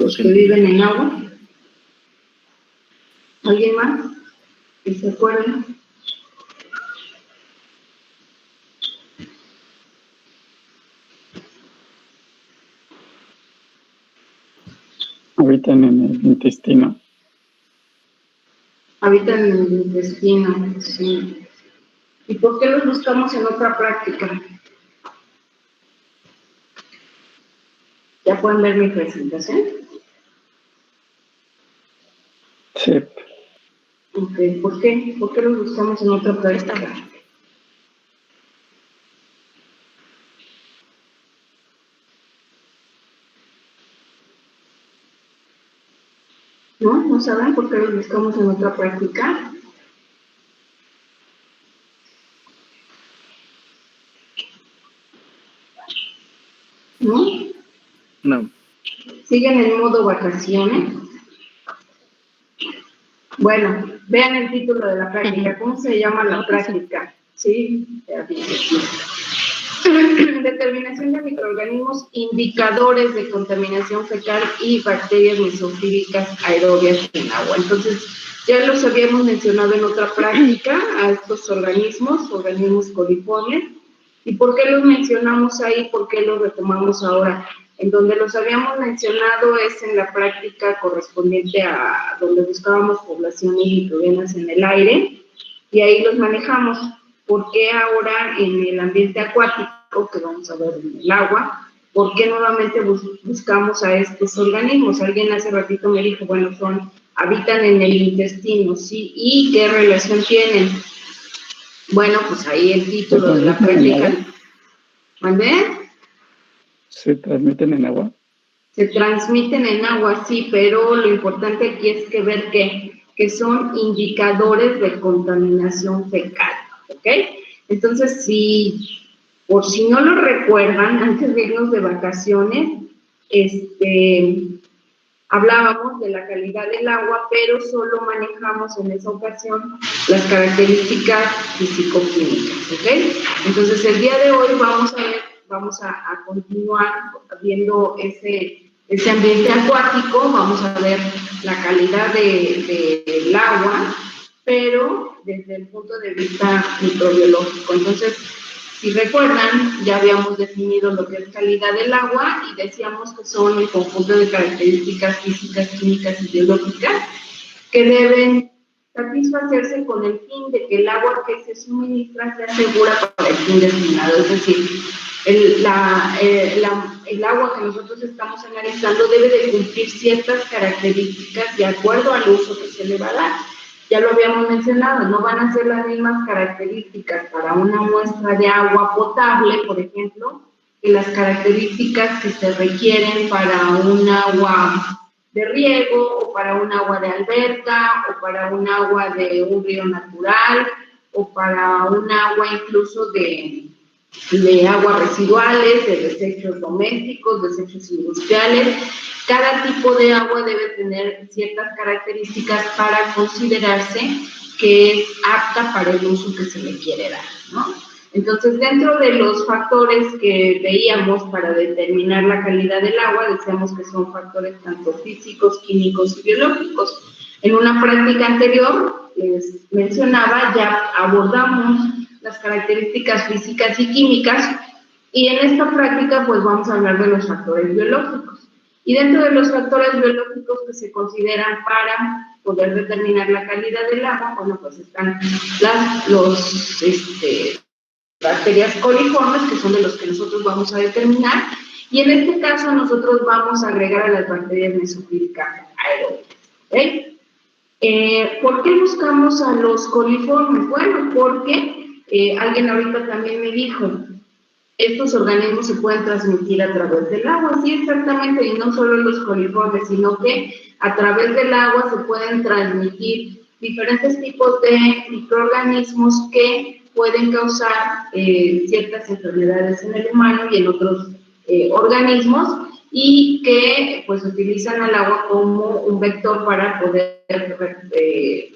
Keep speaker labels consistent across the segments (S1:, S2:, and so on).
S1: los que viven en agua. ¿Alguien más que se acuerde?
S2: Habitan en el intestino.
S1: Habitan en el intestino, sí. ¿Y por qué los buscamos en otra práctica? ¿Ya pueden ver mi presentación?
S2: Sí.
S1: Ok, ¿por qué? ¿Por qué los buscamos en otra práctica? ¿No? ¿No saben por qué los buscamos en otra práctica? ¿No?
S2: No.
S1: ¿Siguen en modo vacaciones? Bueno, vean el título de la práctica. ¿Cómo se llama la práctica? Sí, determinación de microorganismos indicadores de contaminación fecal y bacterias mesofílicas aerobias en agua. Entonces, ya los habíamos mencionado en otra práctica a estos organismos coliformes. ¿Y por qué los mencionamos ahí? ¿Por qué los retomamos ahora? En donde los habíamos mencionado es en la práctica correspondiente a donde buscábamos poblaciones microbianas en el aire, y ahí los manejamos. ¿Por qué ahora en el ambiente acuático, que vamos a ver en el agua, por qué nuevamente buscamos a estos organismos? Alguien hace ratito me dijo, bueno, habitan en el intestino, ¿sí? ¿Y qué relación tienen? Bueno, pues ahí el título de la práctica. ¿Mandé?
S2: ¿Se transmiten en agua?
S1: Se transmiten en agua, sí, pero lo importante aquí es que ver que son indicadores de contaminación fecal, ¿ok? Entonces, por si no lo recuerdan, antes de irnos de vacaciones, hablábamos de la calidad del agua, pero solo manejamos en esa ocasión las características físico-químicas, ¿ok? Entonces, el día de hoy vamos a continuar viendo ese ambiente acuático, vamos a ver la calidad del agua, pero desde el punto de vista microbiológico. Entonces, si recuerdan, ya habíamos definido lo que es calidad del agua y decíamos que son el conjunto de características físicas, químicas y biológicas que deben satisfacerse con el fin de que el agua que se suministra sea segura para el fin destinado. Es decir, el agua que nosotros estamos analizando debe de cumplir ciertas características de acuerdo al uso que se le va a dar. Ya lo habíamos mencionado, no van a ser las mismas características para una muestra de agua potable, por ejemplo, que las características que se requieren para un agua de riego, o para un agua de alberca, o para un agua de un río natural, o para un agua incluso de aguas residuales, de desechos domésticos, desechos industriales. Cada tipo de agua debe tener ciertas características para considerarse que es apta para el uso que se le quiere dar, ¿no? Entonces, dentro de los factores que veíamos para determinar la calidad del agua, decíamos que son factores tanto físicos, químicos y biológicos. En una práctica anterior, les mencionaba, ya abordamos las características físicas y químicas, y en esta práctica pues vamos a hablar de los factores biológicos. Y dentro de los factores biológicos que se consideran para poder determinar la calidad del agua, bueno, pues están los bacterias coliformes, que son de los que nosotros vamos a determinar, y en este caso nosotros vamos a agregar a las bacterias mesofílicas aeróbicas, ¿ok? ¿Por qué buscamos a los coliformes? Bueno, porque alguien ahorita también me dijo, estos organismos se pueden transmitir a través del agua, sí, exactamente, y no solo los coliformes, sino que a través del agua se pueden transmitir diferentes tipos de microorganismos que pueden causar ciertas enfermedades en el humano y en otros organismos, y que pues utilizan al agua como un vector para poder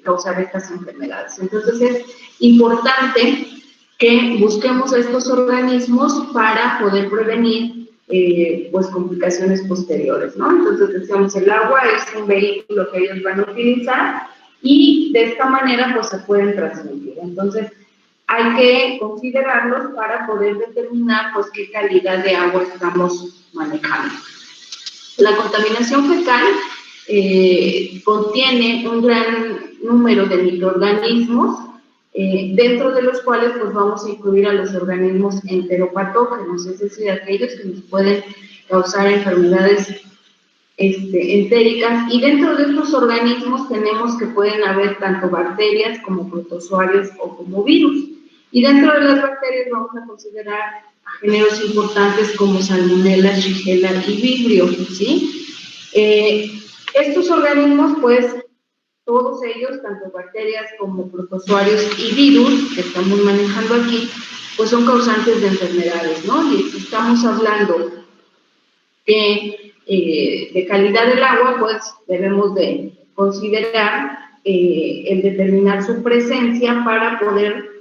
S1: causar estas enfermedades. Entonces es importante que busquemos a estos organismos para poder prevenir pues complicaciones posteriores, ¿no? Entonces decíamos, el agua es un vehículo que ellos van a utilizar y de esta manera pues se pueden transmitir. Entonces hay que considerarlos para poder determinar pues qué calidad de agua estamos manejando. La contaminación fecal contiene un gran número de microorganismos, dentro de los cuales pues vamos a incluir a los organismos enteropatógenos, es decir, aquellos que nos pueden causar enfermedades entéricas, y dentro de estos organismos tenemos que pueden haber tanto bacterias como protozoarios o como virus. Y dentro de las bacterias vamos a considerar géneros importantes como Salmonella, Shigella y Vibrio, ¿sí? Estos organismos, pues, todos ellos, tanto bacterias como protozoarios y virus que estamos manejando aquí, pues son causantes de enfermedades, ¿no? Y si estamos hablando de calidad del agua, pues debemos de considerar el determinar su presencia para poder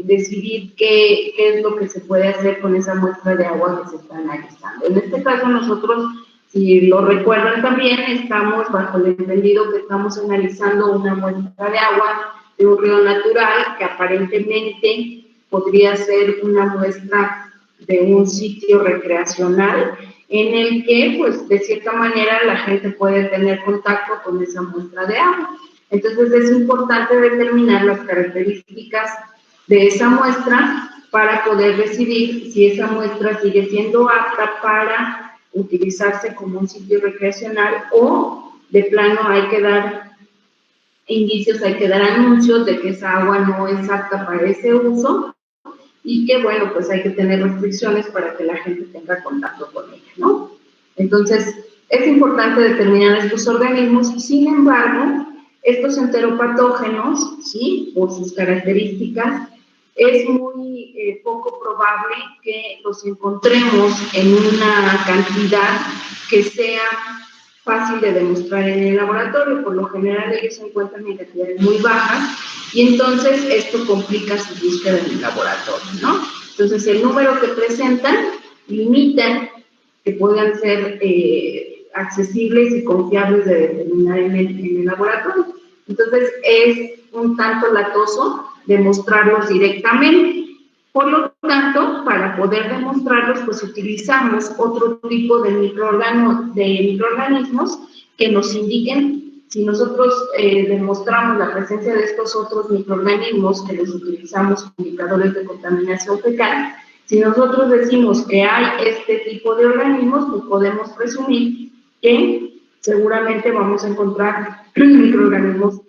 S1: decidir qué es lo que se puede hacer con esa muestra de agua que se está analizando. En este caso nosotros, si lo recuerdan también, estamos bajo el entendido que estamos analizando una muestra de agua de un río natural que aparentemente podría ser una muestra de un sitio recreacional en el que, pues, de cierta manera la gente puede tener contacto con esa muestra de agua. Entonces es importante determinar las características de esa muestra para poder decidir si esa muestra sigue siendo apta para utilizarse como un sitio recreacional o de plano hay que dar indicios, hay que dar anuncios de que esa agua no es apta para ese uso y que, bueno, pues hay que tener restricciones para que la gente tenga contacto con ella, ¿no? Entonces, es importante determinar estos organismos, sin embargo, estos enteropatógenos, ¿sí?, por sus características, es muy poco probable que los encontremos en una cantidad que sea fácil de demostrar en el laboratorio. Por lo general ellos se encuentran en cantidades muy bajas y entonces esto complica su búsqueda en el laboratorio, ¿no? Entonces el número que presentan limita que puedan ser accesibles y confiables de determinar en el laboratorio. Entonces es un tanto latoso demostrarlos directamente. Por lo tanto, para poder demostrarlos, pues utilizamos otro tipo de microorganismos que nos indiquen si nosotros demostramos la presencia de estos otros microorganismos que los utilizamos como indicadores de contaminación fecal. Si nosotros decimos que hay este tipo de organismos, pues podemos presumir que seguramente vamos a encontrar microorganismos.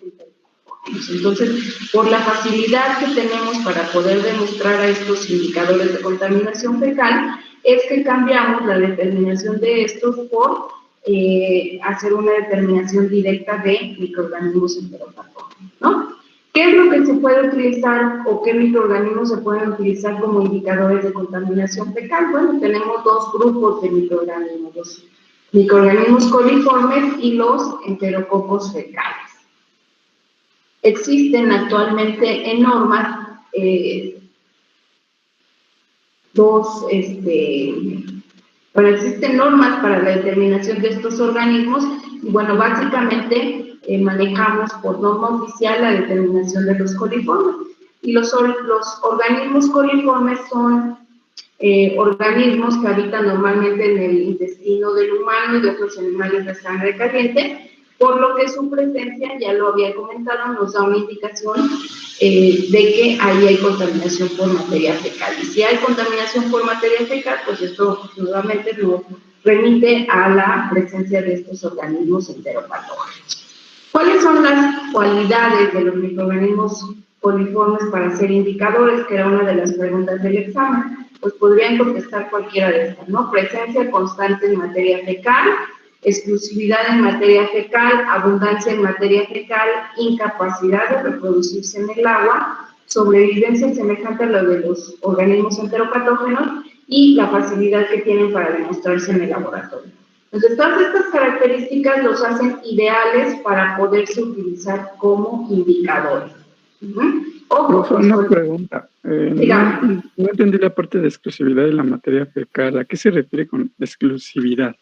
S1: Entonces, por la facilidad que tenemos para poder demostrar a estos indicadores de contaminación fecal, es que cambiamos la determinación de estos por hacer una determinación directa de microorganismos enteropatógenos, ¿no? ¿Qué es lo que se puede utilizar o qué microorganismos se pueden utilizar como indicadores de contaminación fecal? Bueno, tenemos dos grupos de microorganismos, los microorganismos coliformes y los enterococos fecales. Existen actualmente en normas existen normas para la determinación de estos organismos y bueno, básicamente manejamos por norma oficial la determinación de los coliformes. Y los organismos coliformes son organismos que habitan normalmente en el intestino del humano y de otros animales de sangre caliente, por lo que su presencia, ya lo había comentado, nos da una indicación de que ahí hay contaminación por materia fecal. Y si hay contaminación por materia fecal, pues esto nuevamente nos remite a la presencia de estos organismos enteropatógenos. ¿Cuáles son las cualidades de los microorganismos coliformes para ser indicadores? Que era una de las preguntas del examen. Pues podrían contestar cualquiera de estas, ¿no? Presencia constante en materia fecal, exclusividad en materia fecal, abundancia en materia fecal, incapacidad de reproducirse en el agua, sobrevivencia semejante a la de los organismos enteropatógenos y la facilidad que tienen para demostrarse en el laboratorio. Entonces, todas estas características los hacen ideales para poderse utilizar como indicadores. Ojo,
S2: Profe, una pregunta.
S1: dígame.
S2: No entendí la parte de exclusividad de la materia fecal. ¿A qué se refiere con exclusividad?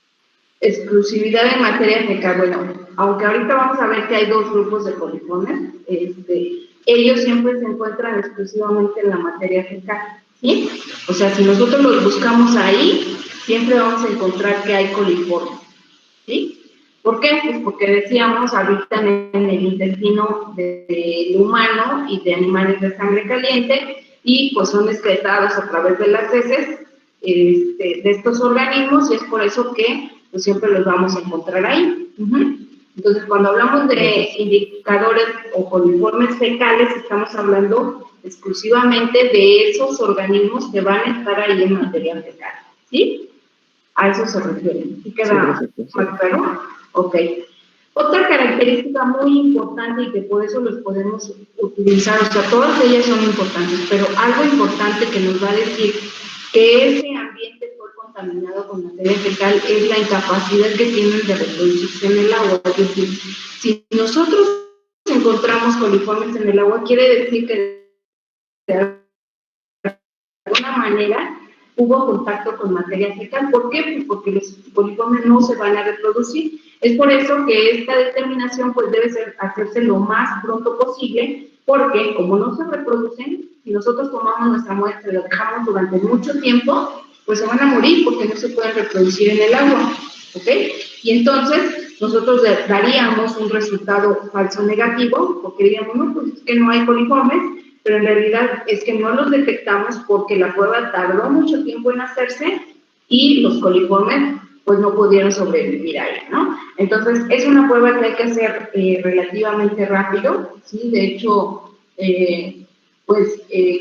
S1: Exclusividad en materia fecal. Bueno, aunque ahorita vamos a ver que hay dos grupos de coliformes, ellos siempre se encuentran exclusivamente en la materia fecal, ¿sí? O sea, si nosotros los buscamos ahí, siempre vamos a encontrar que hay coliformes, ¿sí? ¿Por qué? Pues porque decíamos, habitan en el intestino del humano y de animales de sangre caliente y pues son excretados a través de las heces de estos organismos y es por eso que pues siempre los vamos a encontrar ahí. Entonces, cuando hablamos de indicadores o coliformes fecales, estamos hablando exclusivamente de esos organismos que van a estar ahí en materia fecal, ¿sí? A eso se refiere. ¿Sí queda más claro? Ok. Otra característica muy importante y que por eso los podemos utilizar, o sea, todas ellas son importantes, pero algo importante que nos va a decir que ese ambiente fue contaminado con materia fecal es la incapacidad que tienen de reproducirse en el agua. Es decir, si nosotros encontramos coliformes en el agua, quiere decir que de alguna manera hubo contacto con materia fecal. ¿Por qué? Pues porque los coliformes no se van a reproducir. Es por eso que esta determinación pues debe hacerse lo más pronto posible, porque como no se reproducen, si nosotros tomamos nuestra muestra y la dejamos durante mucho tiempo, pues se van a morir porque no se pueden reproducir en el agua, ¿ok? Y entonces nosotros daríamos un resultado falso negativo, porque diríamos, no, pues es que no hay coliformes, pero en realidad es que no los detectamos porque la prueba tardó mucho tiempo en hacerse y los coliformes pues no pudieron sobrevivir ahí, ¿no? Entonces, es una prueba que hay que hacer relativamente rápido, ¿sí? De hecho,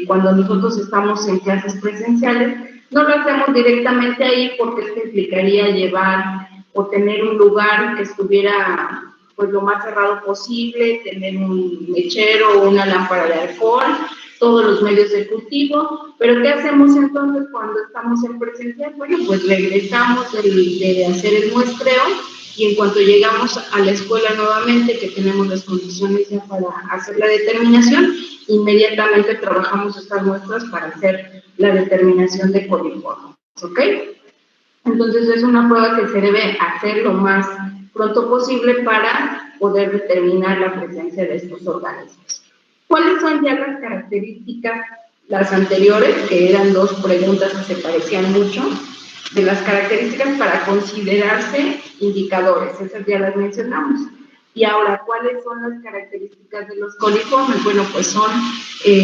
S1: cuando nosotros estamos en clases presenciales, no lo hacemos directamente ahí porque esto implicaría llevar o tener un lugar que estuviera pues lo más cerrado posible, tener un mechero o una lámpara de alcohol, todos los medios de cultivo, pero ¿qué hacemos entonces cuando estamos en presencial? Bueno, pues regresamos de hacer el muestreo y en cuanto llegamos a la escuela nuevamente, que tenemos las condiciones ya para hacer la determinación, inmediatamente trabajamos estas muestras para hacer la determinación de coliformes, ¿ok? Entonces es una prueba que se debe hacer lo más pronto posible para poder determinar la presencia de estos organismos. ¿Cuáles son ya las características, las anteriores, que eran dos preguntas que se parecían mucho, de las características para considerarse indicadores? Esas ya las mencionamos. Y ahora, ¿cuáles son las características de los coliformes? Bueno, pues son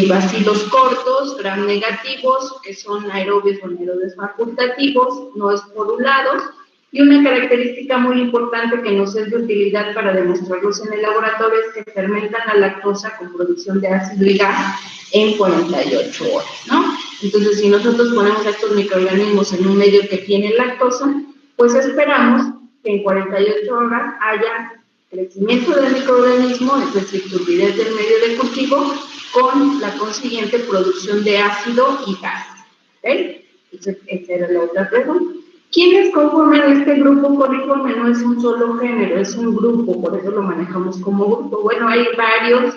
S1: bacilos cortos, gram negativos, que son aerobios o anaerobios facultativos, no esporulados, y una característica muy importante que nos es de utilidad para demostrarlos en el laboratorio es que fermentan la lactosa con producción de ácido y gas en 48 horas, ¿no? Entonces, si nosotros ponemos a estos microorganismos en un medio que tiene lactosa, pues esperamos que en 48 horas haya crecimiento del microorganismo, es decir, turbidez del medio de cultivo, con la consiguiente producción de ácido y gas. ¿Ok? Entonces, esa era la otra pregunta. ¿Quiénes conforman este grupo coliforme? No es un solo género, es un grupo, por eso lo manejamos como grupo. Bueno, hay varios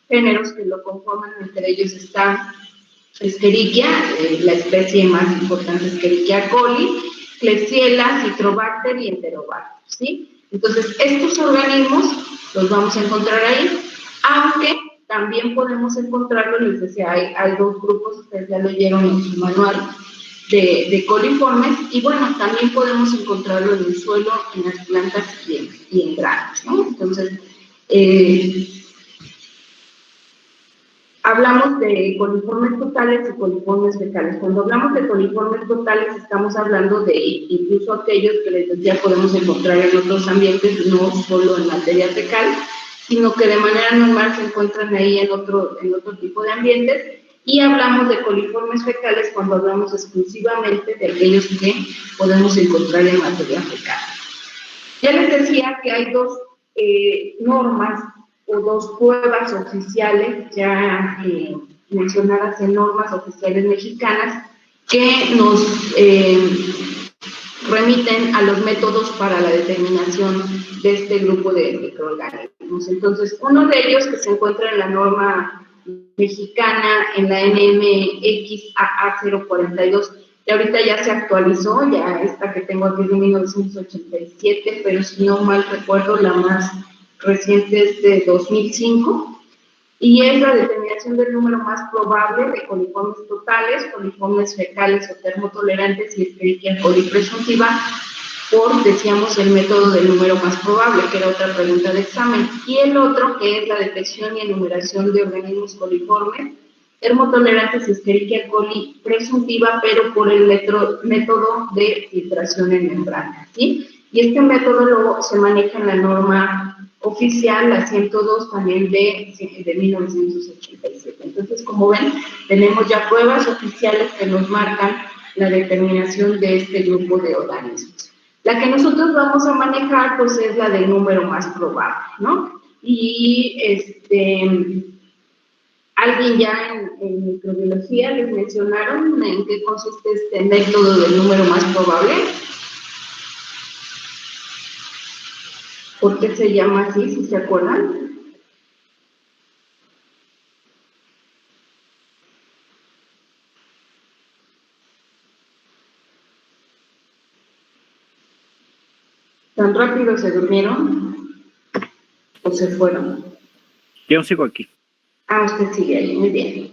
S1: géneros que lo conforman, entre ellos está Escherichia, la especie más importante es Escherichia coli, Klebsiella, Citrobacter y Enterobacter, ¿sí? Entonces, estos organismos los vamos a encontrar ahí, aunque también podemos encontrarlos, les decía, hay dos grupos, ustedes ya lo leyeron en su manual, de coliformes, y bueno, también podemos encontrarlo en el suelo, en las plantas y en granos, ¿no? Entonces, hablamos de coliformes totales y coliformes fecales. Cuando hablamos de coliformes totales, estamos hablando de incluso aquellos que les decía podemos encontrar en otros ambientes, no solo en materia fecal, sino que de manera normal se encuentran ahí en otro tipo de ambientes. Y hablamos de coliformes fecales cuando hablamos exclusivamente de aquellos que podemos encontrar en materia fecal. Ya les decía que hay dos normas o dos pruebas oficiales ya mencionadas en normas oficiales mexicanas que nos remiten a los métodos para la determinación de este grupo de microorganismos. Entonces, uno de ellos que se encuentra en la norma mexicana en la NMX AA042, y ahorita ya se actualizó, ya esta que tengo aquí es de 1987, pero si no mal recuerdo, la más reciente es de 2005, y es la determinación del número más probable de coliformes totales, coliformes fecales o termotolerantes y Escherichia coli presuntiva, por, decíamos, el método del número más probable, que era otra pregunta de examen, y el otro, que es la detección y enumeración de organismos coliformes, termotolerantes y Escherichia coli presuntiva, pero por el método de filtración en membrana, ¿sí? Y este método luego se maneja en la norma oficial, la 102, también de 1987. Entonces, como ven, tenemos ya pruebas oficiales que nos marcan la determinación de este grupo de organismos. La que nosotros vamos a manejar, pues, es la del número más probable, ¿no? Y, alguien ya en microbiología les mencionaron en qué consiste este método del número más probable. ¿Por qué se llama así, si se acuerdan? ¿Tan rápido se durmieron o se fueron?
S3: Yo sigo aquí.
S1: Ah, usted sigue ahí, muy bien.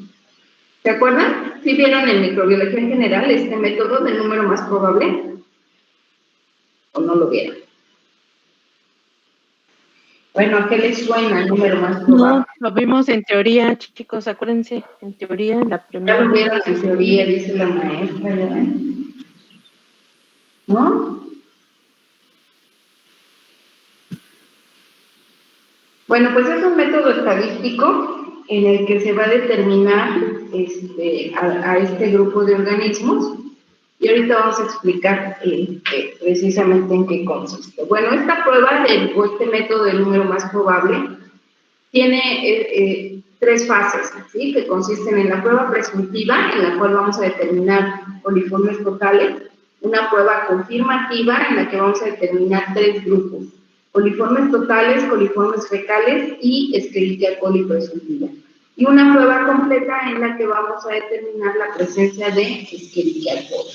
S1: ¿Se acuerdan? ¿Sí vieron en microbiología en general este método del número más probable? ¿O no lo vieron? Bueno, ¿a qué les suena el número más probable?
S4: No, lo vimos en teoría, chicos, acuérdense, en teoría, en la
S1: Ya
S4: primera.
S1: lo vieron en teoría, dice la maestra, ¿ya ven? ¿No? Bueno, pues es un método estadístico en el que se va a determinar a este grupo de organismos, y ahorita vamos a explicar precisamente en qué consiste. Bueno, esta prueba o este método del número más probable tiene tres fases, ¿sí? Que consisten en la prueba presuntiva, en la cual vamos a determinar coliformes totales, una prueba confirmativa, en la que vamos a determinar tres grupos: coliformes totales, coliformes fecales y Escherichia coli presuntiva. Y una prueba completa en la que vamos a determinar la presencia de Escherichia coli.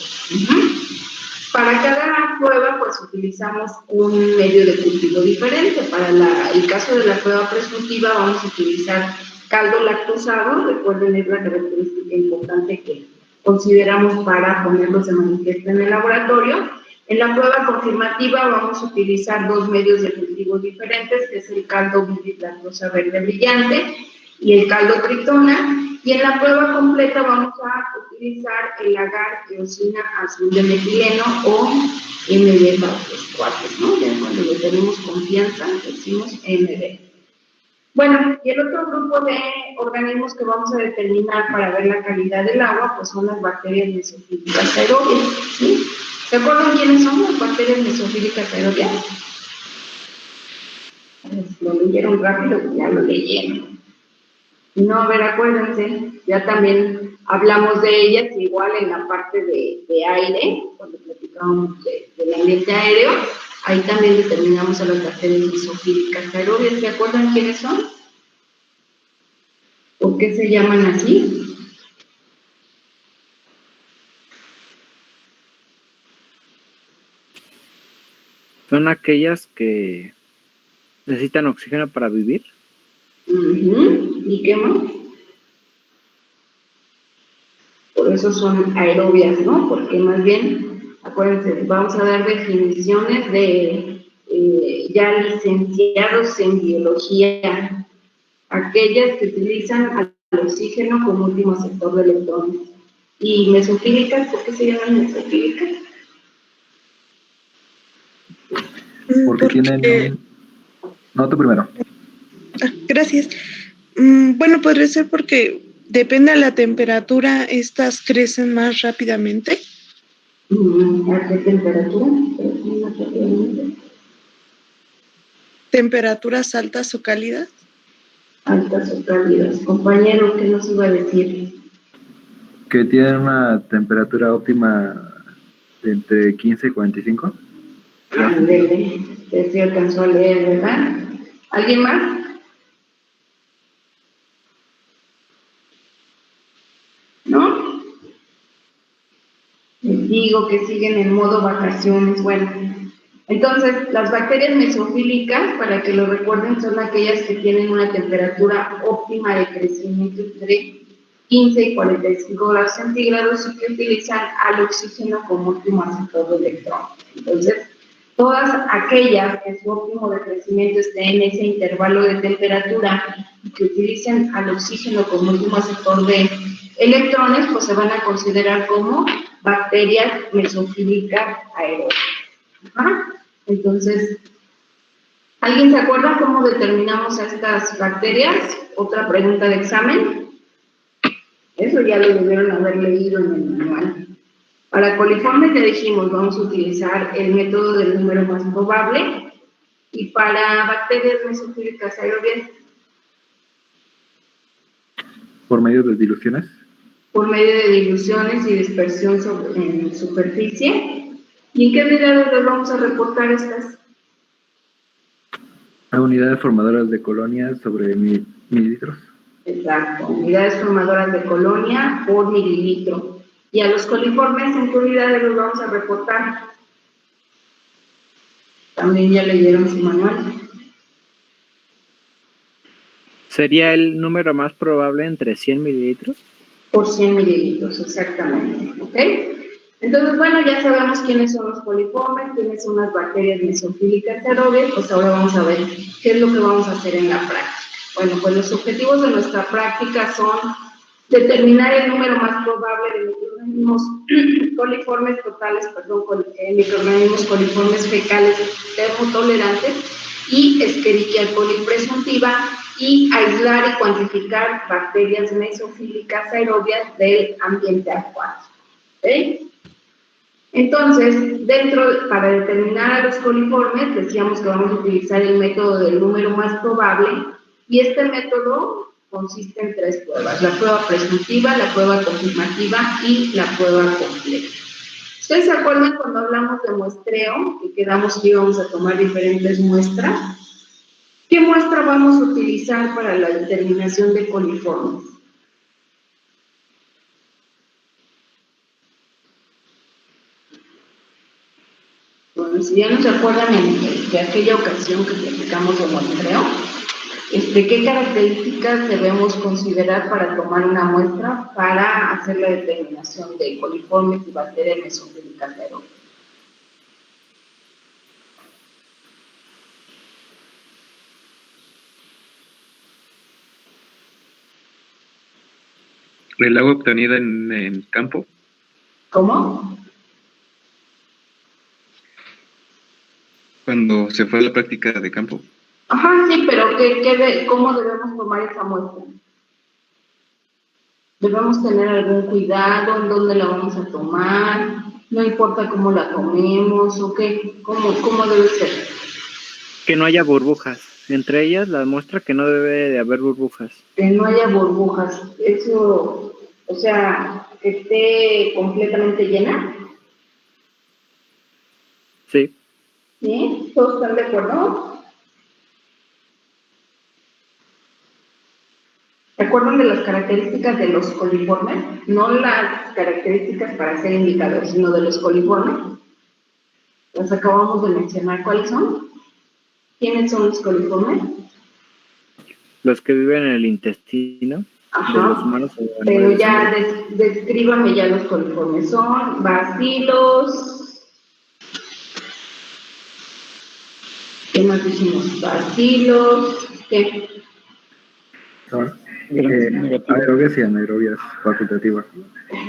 S1: Para cada prueba, pues, utilizamos un medio de cultivo diferente. Para el caso de la prueba presuntiva, vamos a utilizar caldo lactosado. Recuerden, es la característica importante que consideramos para ponerlos de manifiesto en el laboratorio. En la prueba confirmativa vamos a utilizar dos medios de cultivo diferentes, que es el caldo Vivid lactosa verde brillante y el caldo tritona. Y en la prueba completa vamos a utilizar el agar eosina azul de metileno o MD para los cuates, ¿no? Ya cuando le tenemos confianza decimos MD. Bueno, y el otro grupo de organismos que vamos a determinar para ver la calidad del agua, pues son las bacterias mesofílicas aerobias, ¿sí? ¿Se acuerdan quiénes son las bacterias mesofílicas aerobias? Lo leyeron rápido, ya lo leyeron. No, a ver, acuérdense, ya también hablamos de ellas, igual en la parte de aire, cuando platicábamos del ambiente aéreo, ahí también determinamos a las bacterias mesofílicas aerobias. ¿Se acuerdan quiénes son? ¿Por qué se llaman así?
S3: Son aquellas que necesitan oxígeno para vivir.
S1: ¿Y qué más? Por eso son aerobias, ¿no? Porque más bien, acuérdense, vamos a dar definiciones de ya licenciados en biología, aquellas que utilizan al oxígeno como último aceptor de electrones. ¿Y mesofílicas? ¿Por qué se llaman mesofílicas?
S5: Porque tienen no, tú primero.
S6: Gracias. Bueno, podría ser porque depende de la temperatura, estas crecen más rápidamente.
S1: ¿A qué temperatura?
S6: ¿Temperaturas altas o cálidas?
S1: Altas o cálidas. Compañero, ¿qué nos iba a decir?
S5: Que tienen una temperatura óptima de entre 15 y 45.
S1: Ándele, que se alcanzó a leer, ¿verdad? ¿Alguien más? digo que siguen en modo vacaciones. Bueno, entonces las bacterias mesofílicas, para que lo recuerden, son aquellas que tienen una temperatura óptima de crecimiento entre 15 y 45 grados centígrados y que utilizan al oxígeno como último aceptor de electrones. Entonces, todas aquellas que su óptimo de crecimiento esté en ese intervalo de temperatura y que utilicen al oxígeno como último aceptor de electrones, pues se van a considerar como bacterias mesofílicas aeróbicas. Ajá. Entonces, ¿alguien se acuerda cómo determinamos a estas bacterias? Otra pregunta de examen. Eso ya lo debieron haber leído en el manual. Para coliformes ya dijimos, vamos a utilizar el método del número más probable. Y para bacterias mesofílicas aerobias,
S5: Por medio de diluciones.
S1: por medio de diluciones y dispersión en superficie. ¿Y en qué unidades les vamos a reportar estas?
S5: A unidades formadoras de colonias sobre mililitros.
S1: Exacto, unidades formadoras de colonia por mililitro. Y a los coliformes, ¿en qué unidades los vamos a reportar? También ya leyeron su manual.
S3: ¿Sería el número más probable entre 100 mililitros?
S1: Por 100 mililitros, exactamente. ¿Ok? Entonces, bueno, ya sabemos quiénes son los coliformes, quiénes son las bacterias mesofílicas aerobias, pues ahora vamos a ver qué es lo que vamos a hacer en la práctica. Bueno, pues los objetivos de nuestra práctica son determinar el número más probable de microorganismos coliformes totales, microorganismos coliformes fecales termotolerantes y Escherichia coli presuntiva y aislar y cuantificar bacterias mesofílicas aerobias del ambiente acuático. ¿Okay? Entonces, para determinar a los coliformes, decíamos que vamos a utilizar el método del número más probable, y este método consiste en 3 pruebas: la prueba presuntiva, la prueba confirmativa y la prueba completa. ¿Ustedes se acuerdan cuando hablamos de muestreo, que quedamos que íbamos a tomar diferentes muestras? ¿Qué muestra vamos a utilizar para la determinación de coliformes? Bueno, si ya no se acuerdan de aquella ocasión que platicamos de muestreo, ¿qué características debemos considerar para tomar una muestra para hacer la determinación de coliformes y bacterias mesofílicas aeróbicas?
S7: ¿El agua obtenida en campo?
S1: ¿Cómo?
S7: Cuando se fue a la práctica de campo.
S1: Ajá, sí, pero ¿cómo debemos tomar esa muestra? ¿Debemos tener algún cuidado en dónde la vamos a tomar? ¿No importa cómo la tomemos o qué? ¿Cómo debe ser?
S3: Que no haya burbujas. Entre ellas, la muestra que no debe de haber burbujas.
S1: Que no haya burbujas. Eso, o sea, que esté completamente llena.
S3: Sí.
S1: ¿Sí? ¿Todos están de acuerdo? ¿Se acuerdan de las características de los coliformes? No las características para ser indicadores, sino de los coliformes. Las acabamos de mencionar. ¿Cuáles son? ¿Quiénes son los coliformes?
S3: Los que viven en el intestino de los humanos.
S1: Pero ya, descríbame ya los coliformes. Son bacilos. ¿Qué más dijimos? Bacilos. ¿Qué?
S5: Son
S2: Negativo.
S5: aerobias y anaerobias facultativas.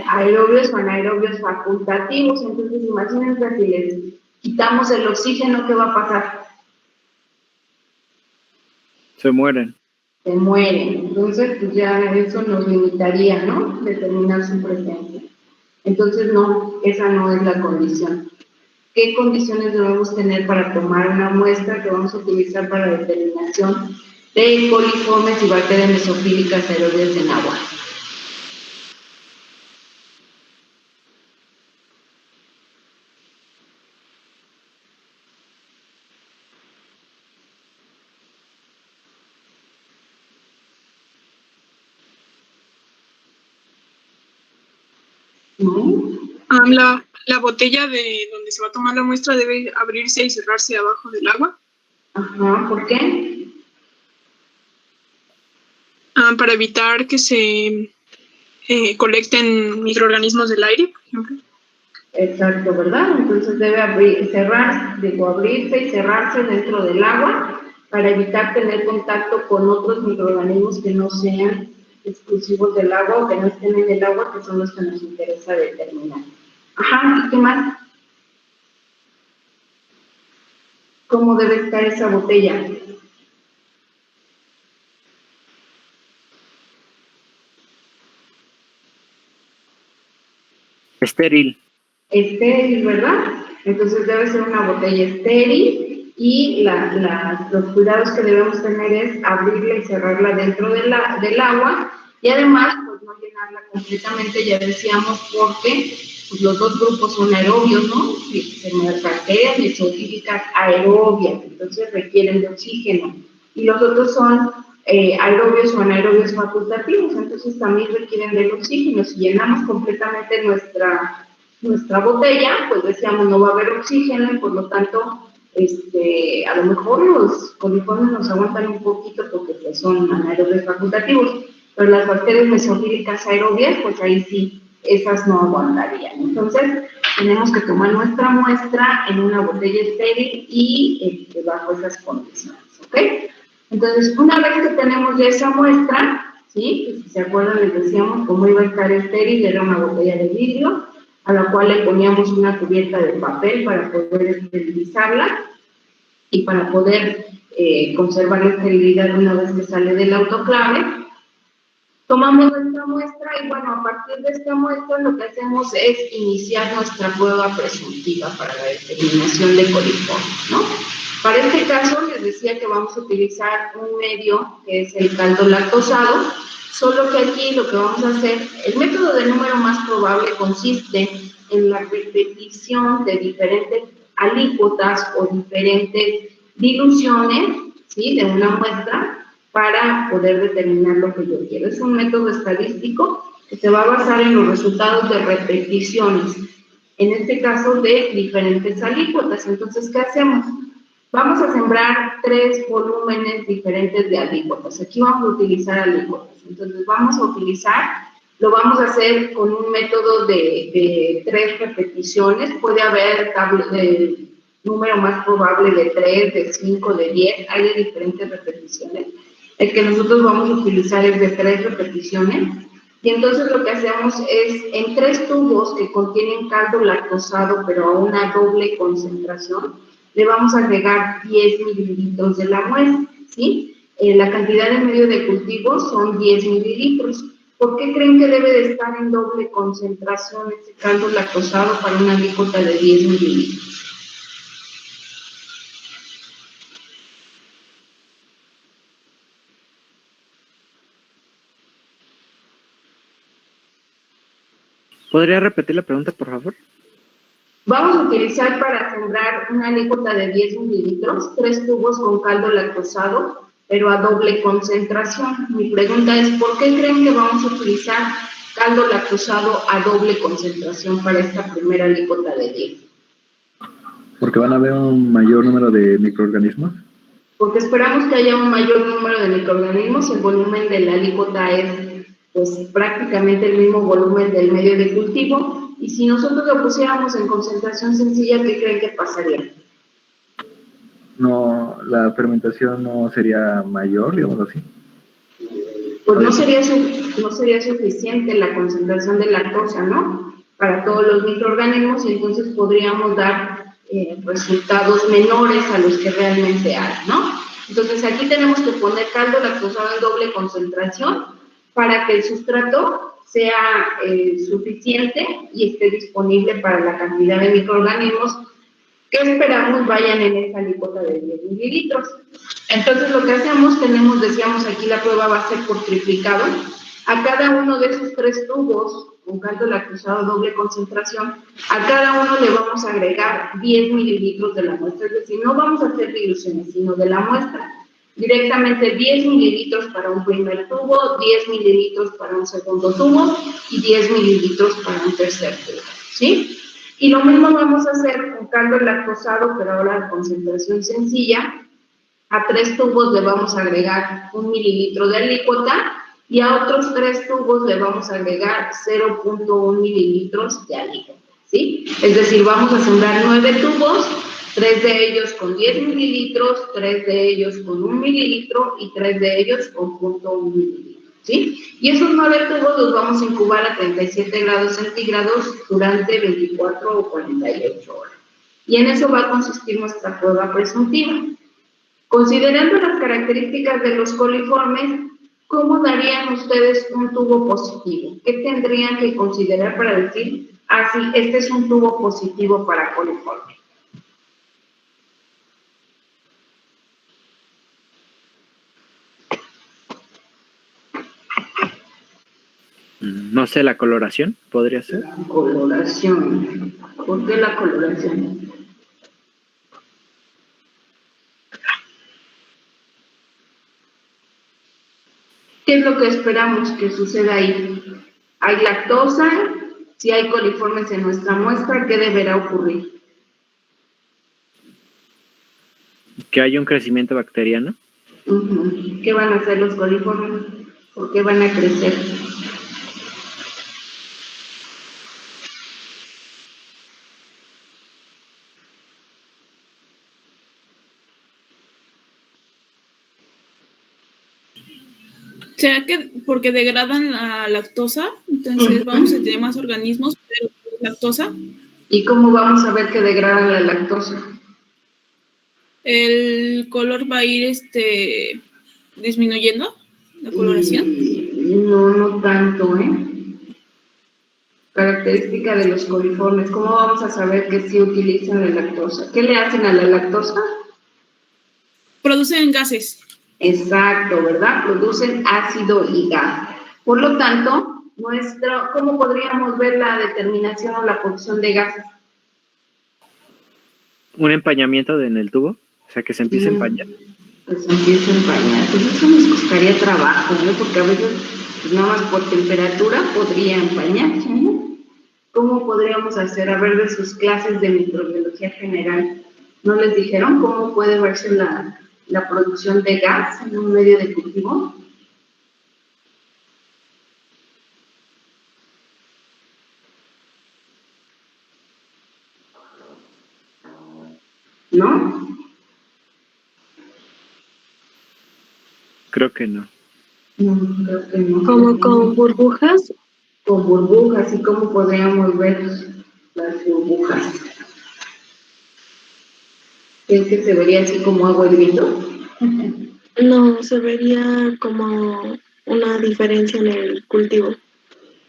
S1: Aerobios o anaerobios facultativos. Entonces, imagínense si les quitamos el oxígeno, ¿qué va a pasar?
S3: Se mueren.
S1: Se mueren. Entonces, pues ya eso nos limitaría, ¿no? Determinar su presencia. Entonces, no, esa no es la condición. ¿Qué condiciones debemos tener para tomar una muestra que vamos a utilizar para la determinación de coliformes y bacterias mesofílicas aerobias en agua? ¿No?
S6: La
S8: La botella de donde se va a tomar la muestra debe abrirse y cerrarse abajo del agua.
S1: Ajá, ¿por qué?
S8: Para evitar que se colecten microorganismos del aire, por ejemplo.
S1: Exacto, ¿verdad? Entonces debe abrirse y cerrarse dentro del agua para evitar tener contacto con otros microorganismos que no sean exclusivos del agua o que no estén en el agua, que son los que nos interesa determinar. Ajá, ¿y qué más? ¿Cómo debe estar esa botella?
S3: Estéril.
S1: Estéril, ¿verdad? Entonces debe ser una botella estéril y los cuidados que debemos tener es abrirla y cerrarla dentro del agua y además pues no llenarla completamente, ya decíamos, porque pues, los dos grupos son aerobios, ¿no? Bacterias mesofílicas aerobias, entonces requieren de oxígeno y los otros son aerobios o anaerobios facultativos, entonces también requieren del oxígeno. Si llenamos completamente nuestra botella, pues decíamos no va a haber oxígeno y por lo tanto, a lo mejor los coliformes nos aguantan un poquito porque pues, son anaerobios facultativos, pero las bacterias mesofílicas aerobias, pues ahí sí, esas no aguantarían. Entonces, tenemos que tomar nuestra muestra en una botella estéril y bajo esas condiciones, ¿ok? Entonces, una vez que tenemos ya esa muestra, ¿sí? Pues, si se acuerdan, les decíamos cómo iba a estar estéril, era una botella de vidrio, a la cual le poníamos una cubierta de papel para poder esterilizarla y para poder conservar la esterilidad una vez que sale del autoclave. Tomamos nuestra muestra y bueno, a partir de esta muestra lo que hacemos es iniciar nuestra prueba presuntiva para la determinación de coliformes, ¿no? Para este caso les decía que vamos a utilizar un medio que es el caldo lactosado, solo que aquí lo que vamos a hacer, el método del número más probable consiste en la repetición de diferentes alícuotas o diferentes diluciones, ¿sí?, de una muestra para poder determinar lo que yo quiero. Es un método estadístico que se va a basar en los resultados de repeticiones, en este caso de diferentes alícuotas. Entonces, ¿qué hacemos? Vamos a sembrar 3 volúmenes diferentes de alícuotas. Aquí vamos a utilizar alícuotas. Entonces, lo vamos a hacer con un método de 3 repeticiones. Puede haber número más probable de 3, de 5, de 10. Hay de diferentes repeticiones. El que nosotros vamos a utilizar es de 3 repeticiones. Y entonces lo que hacemos es, en 3 tubos que contienen caldo lactosado, pero a una doble concentración, le vamos a agregar 10 mililitros de la muestra, ¿sí? La cantidad de medio de cultivo son 10 mililitros. ¿Por qué creen que debe de estar en doble concentración este caldo lactosado para una alícuota de 10 mililitros?
S3: ¿Podría repetir la pregunta, por favor?
S1: Vamos a utilizar para sembrar una alícuota de 10 mililitros, 3 tubos con caldo lactosado, pero a doble concentración. Mi pregunta es, ¿por qué creen que vamos a utilizar caldo lactosado a doble concentración para esta primera alícuota de 10?
S5: Porque van a haber un mayor número de microorganismos.
S1: Porque esperamos que haya un mayor número de microorganismos, el volumen de la alícuota es pues prácticamente el mismo volumen del medio de cultivo, y si nosotros lo pusiéramos en concentración sencilla, ¿qué creen que pasaría?
S5: No, la fermentación no sería mayor, digamos así.
S1: Pues no sería suficiente la concentración de lactosa, ¿no? Para todos los microorganismos, y entonces podríamos dar resultados menores a los que realmente hay, ¿no? Entonces aquí tenemos que poner caldo lactosado en doble concentración para que el sustrato sea suficiente y esté disponible para la cantidad de microorganismos que esperamos vayan en esta alícuota de 10 mililitros. Entonces lo que hacemos, decíamos aquí la prueba va a ser por triplicado. A cada uno de esos 3 tubos con caldo lactosado doble concentración, a cada uno le vamos a agregar 10 mililitros de la muestra, es decir, no vamos a hacer diluciones, sino de la muestra, directamente 10 mililitros para un primer tubo, 10 mililitros para un segundo tubo y 10 mililitros para un tercer tubo, ¿sí? Y lo mismo vamos a hacer con caldo lactosado, pero ahora de concentración sencilla. A 3 tubos le vamos a agregar 1 mililitro de alícuota y a otros 3 tubos le vamos a agregar 0.1 mililitros de alícuota, ¿sí? Es decir, vamos a sembrar 9 tubos, 3 de ellos con 10 mililitros, 3 de ellos con 1 mililitro y 3 de ellos con 0.1 mililitro, ¿sí? Y esos 9 tubos los vamos a incubar a 37 grados centígrados durante 24 o 48 horas. Y en eso va a consistir nuestra prueba presuntiva. Considerando las características de los coliformes, ¿cómo darían ustedes un tubo positivo? ¿Qué tendrían que considerar para decir, ah, sí, este es un tubo positivo para coliforme?
S3: No sé, la coloración podría ser.
S1: La coloración. ¿Por qué la coloración? ¿Qué es lo que esperamos que suceda ahí? ¿Hay lactosa? Si hay coliformes en nuestra muestra, ¿qué deberá ocurrir?
S3: Que haya un crecimiento bacteriano.
S1: ¿Qué van a hacer los coliformes? ¿Por qué van a crecer?
S8: ¿Será que porque degradan la lactosa? Entonces vamos a tener más organismos, pero lactosa.
S1: ¿Y cómo vamos a ver que degradan la lactosa?
S8: El color va a ir disminuyendo, la coloración.
S1: No, no tanto, ¿eh? Característica de los coliformes. ¿Cómo vamos a saber que sí utilizan la lactosa? ¿Qué le hacen a la lactosa?
S8: Producen gases.
S1: Exacto, ¿verdad? Producen ácido y gas. Por lo tanto, ¿cómo podríamos ver la determinación o la producción de gases?
S3: Un empañamiento en el tubo, o sea, que se empiece a empañar.
S1: Pues empieza a empañar. Pues eso nos costaría trabajo, ¿no? Porque a veces, pues nada más por temperatura podría empañarse, ¿no? ¿Cómo podríamos hacer? A ver, de sus clases de microbiología general, ¿no les dijeron cómo puede verse la producción de gas en un medio de cultivo? ¿No?
S3: Creo que no.
S1: No, creo que no.
S4: Como con burbujas.
S1: Con burbujas, ¿y cómo podríamos ver las burbujas? ¿Es que se vería así como agua hirviendo?
S4: No, se vería como una diferencia en el cultivo.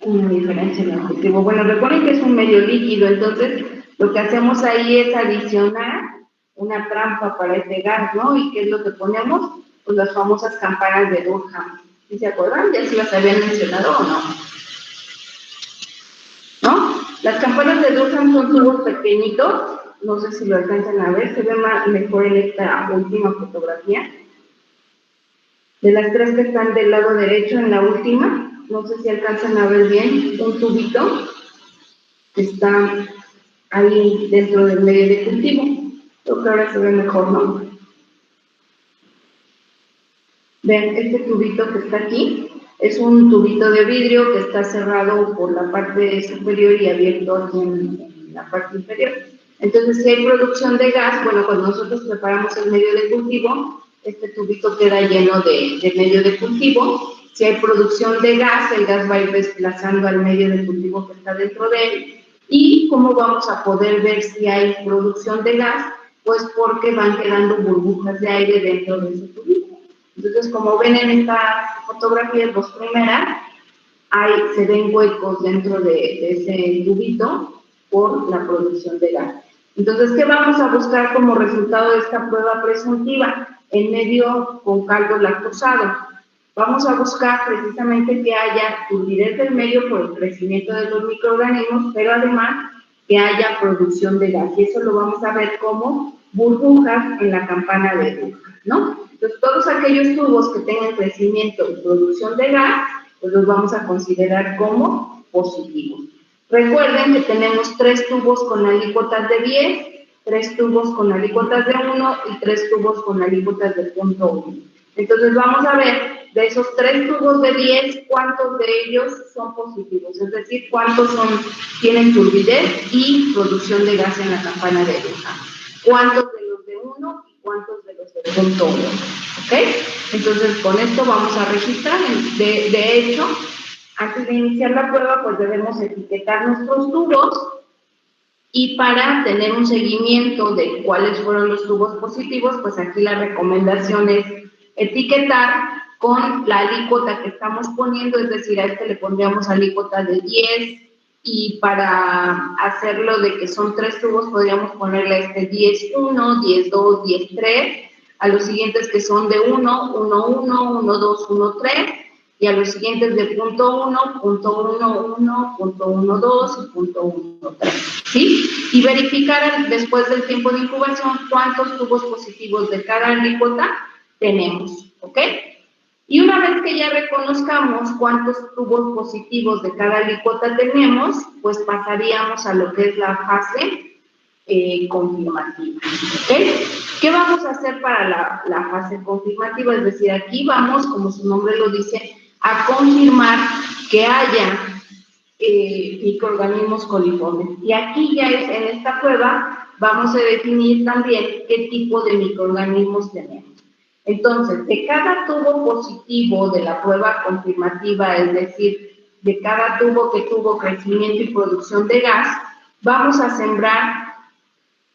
S1: Una diferencia en el cultivo. Bueno, recuerden que es un medio líquido, entonces lo que hacemos ahí es adicionar una trampa para este gas, ¿no? ¿Y qué es lo que ponemos? Pues las famosas campanas de Durham. ¿Sí se acuerdan? ¿Ya se las habían mencionado o no? ¿No? Las campanas de Durham son tubos pequeñitos, no sé si lo alcanzan a ver, se ve mejor en esta última fotografía. De las 3 que están del lado derecho, en la última, no sé si alcanzan a ver bien, un tubito que está ahí dentro del medio de cultivo. Creo que ahora se ve mejor, ¿no? Ven, este tubito que está aquí es un tubito de vidrio que está cerrado por la parte superior y abierto aquí en la parte inferior. Entonces, si hay producción de gas, bueno, cuando nosotros preparamos el medio de cultivo, este tubito queda lleno de medio de cultivo. Si hay producción de gas, el gas va a ir desplazando al medio de cultivo que está dentro de él. ¿Y cómo vamos a poder ver si hay producción de gas? Pues porque van quedando burbujas de aire dentro de ese tubito. Entonces, como ven en esta fotografía, dos primeras, se ven huecos dentro de ese tubito por la producción de gas. Entonces, ¿qué vamos a buscar como resultado de esta prueba presuntiva? En medio con caldo lactosado. Vamos a buscar precisamente que haya turbidez del medio por el crecimiento de los microorganismos, pero además que haya producción de gas. Y eso lo vamos a ver como burbujas en la campana de Durham, ¿no? Entonces, todos aquellos tubos que tengan crecimiento y producción de gas, pues los vamos a considerar como positivos. Recuerden que tenemos 3 tubos con alícuotas de 10, 3 tubos con alícuotas de 1 y 3 tubos con alícuotas de 0.1. Entonces vamos a ver, de esos 3 tubos de 10, ¿cuántos de ellos son positivos? Es decir, ¿cuántos tienen turbidez y producción de gas en la campana de Bruja? ¿Cuántos de los de 1 y cuántos de los de 0.1? ¿Ok? Entonces con esto vamos a registrar. De hecho, antes de iniciar la prueba, pues debemos etiquetar nuestros tubos. Y para tener un seguimiento de cuáles fueron los tubos positivos, pues aquí la recomendación es etiquetar con la alícuota que estamos poniendo, es decir, a este le pondríamos alícuota de 10, y para hacerlo de que son 3 tubos, podríamos ponerle a este 10.1, 10.2, 10.3, a los siguientes que son de 1, 1.1, 1.2, 1.3, y a los siguientes de punto 1, punto 1.1, punto 1.2 y punto 1.3, ¿sí? Y verificar después del tiempo de incubación cuántos tubos positivos de cada alícuota tenemos, ¿ok? Y una vez que ya reconozcamos cuántos tubos positivos de cada alícuota tenemos, pues pasaríamos a lo que es la fase confirmativa, ¿ok? ¿Qué vamos a hacer para la fase confirmativa? Es decir, aquí vamos, como su nombre lo dice, a confirmar que haya microorganismos coliformes. Y aquí ya en esta prueba vamos a definir también qué tipo de microorganismos tenemos. Entonces, de cada tubo positivo de la prueba confirmativa, es decir, de cada tubo que tuvo crecimiento y producción de gas, vamos a sembrar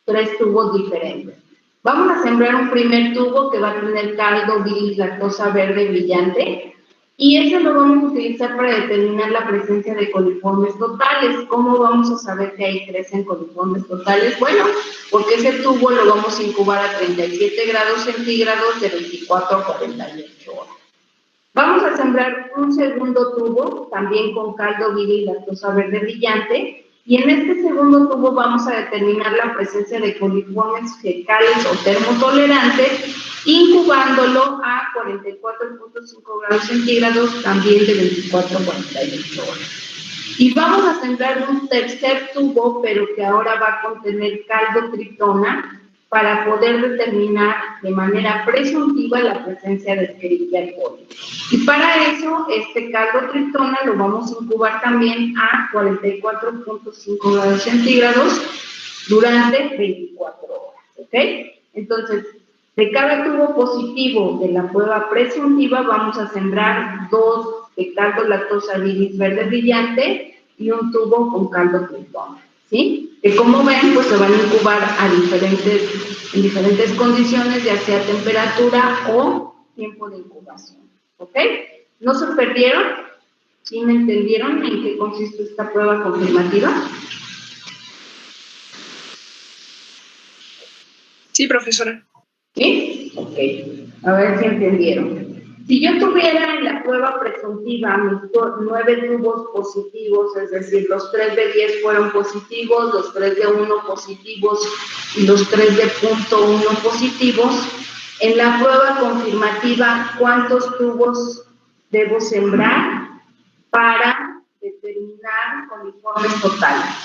S1: 3 tubos diferentes. Vamos a sembrar un primer tubo que va a tener caldo, bilis, lactosa verde brillante, y ese lo vamos a utilizar para determinar la presencia de coliformes totales. ¿Cómo vamos a saber que ahí crecen coliformes totales? Bueno, porque ese tubo lo vamos a incubar a 37 grados centígrados de 24 a 48 horas. Vamos a sembrar un segundo tubo, también con caldo, bilis, lactosa verde brillante, y en este segundo tubo vamos a determinar la presencia de coliformes fecales o termotolerantes, incubándolo a 44.5 grados centígrados, también de 24 a 48 horas. Y vamos a sembrar un tercer tubo, pero que ahora va a contener caldo triptona, para poder determinar de manera presuntiva la presencia de Escherichia coli. Y para eso, este caldo triptona lo vamos a incubar también a 44.5 grados centígrados durante 24 horas, ¿ok? Entonces, de cada tubo positivo de la prueba presuntiva, vamos a sembrar 2 de caldo lactosa bilis verde brillante y un tubo con caldo triptona, ¿sí? Que como ven, pues se van a incubar en diferentes condiciones, ya sea temperatura o tiempo de incubación, ¿ok? ¿No se perdieron? ¿Sí me entendieron en qué consiste esta prueba confirmativa?
S6: Sí, profesora.
S1: ¿Sí? Ok. A ver si entendieron. Si yo tuviera en la prueba presuntiva mis 9 tubos positivos, es decir, los 3 de 10 fueron positivos, los 3 de 1 positivos y los 3 de punto 1 positivos, en la prueba confirmativa, ¿cuántos tubos debo sembrar para determinar coliformes totales?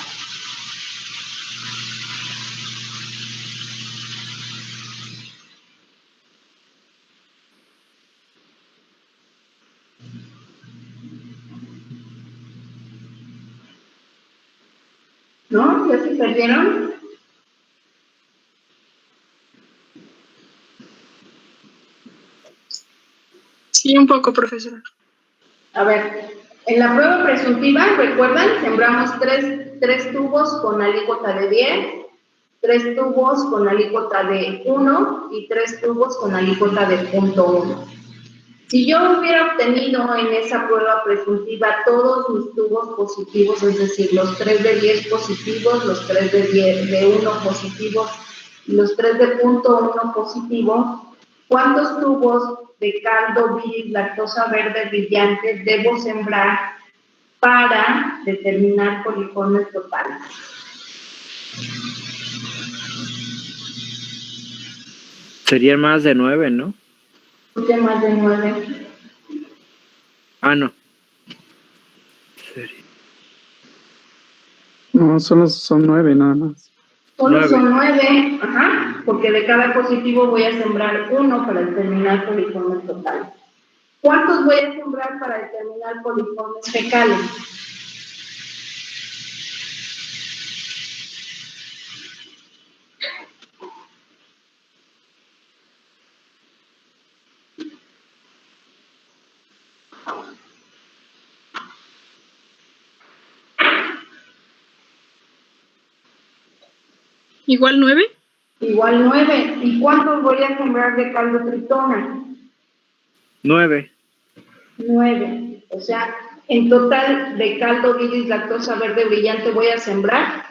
S1: ¿No? ¿Ya se perdieron?
S6: Sí, un poco, profesora.
S1: A ver, en la prueba presuntiva, ¿recuerdan? Sembramos tres tubos con alícuota de 10, 3 tubos con alícuota de 1 y 3 tubos con alícuota de 0.1. Si yo hubiera obtenido en esa prueba presuntiva todos mis tubos positivos, es decir, los 3 de 10 positivos, los 3 de 1 positivos y los 3 de 0.1 positivos, ¿cuántos tubos de caldo bilis lactosa verde brillante debo sembrar para determinar coliformes totales?
S3: Serían más de 9, ¿no?
S1: ¿Por qué más de 9?
S3: Ah, no. Sería...
S2: No, solo son 9 nada más.
S1: Solo
S3: 9.
S1: son 9, ajá, porque de cada positivo voy a sembrar uno para determinar coliformes totales. ¿Cuántos voy a sembrar para determinar coliformes fecales?
S8: ¿Igual 9?
S1: Igual 9. ¿Y cuántos voy a sembrar de caldo-tritona?
S3: 9.
S1: 9. O sea, en total de caldo bilis lactosa verde brillante voy a sembrar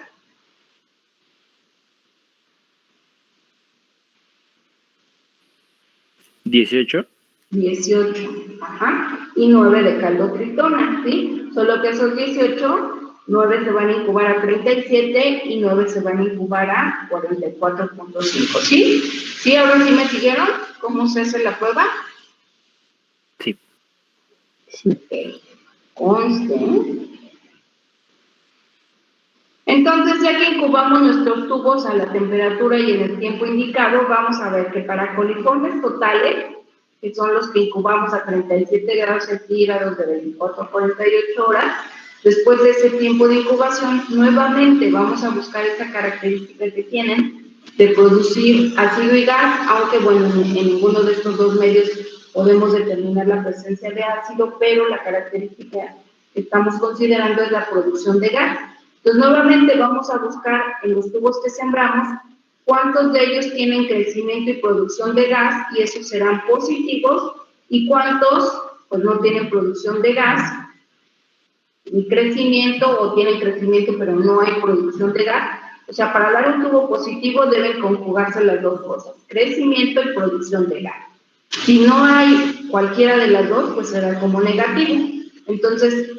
S3: 18.
S1: 18. Ajá. Y 9 de caldo-tritona, ¿sí? Solo que esos 18, 9 se van a incubar a 37 y 9 se van a incubar a 44.5, ¿sí? ¿Sí? ¿Ahora sí me siguieron? ¿Cómo se hace la prueba?
S3: Sí.
S1: Ok. Conste. Entonces, ya que incubamos nuestros tubos a la temperatura y en el tiempo indicado, vamos a ver que para coliformes totales, que son los que incubamos a 37 grados centígrados de 24 a 48 horas, después de ese tiempo de incubación, nuevamente vamos a buscar esta característica que tienen de producir ácido y gas, aunque bueno, en ninguno de estos dos medios podemos determinar la presencia de ácido, pero la característica que estamos considerando es la producción de gas. Entonces, nuevamente vamos a buscar en los tubos que sembramos cuántos de ellos tienen crecimiento y producción de gas, y esos serán positivos, y cuántos pues no tienen producción de gas ni crecimiento, o tienen crecimiento pero no hay producción de gas. O sea, para dar un tubo positivo deben conjugarse las dos cosas, crecimiento y producción de gas. Si no hay cualquiera de las dos, pues será como negativo. Entonces,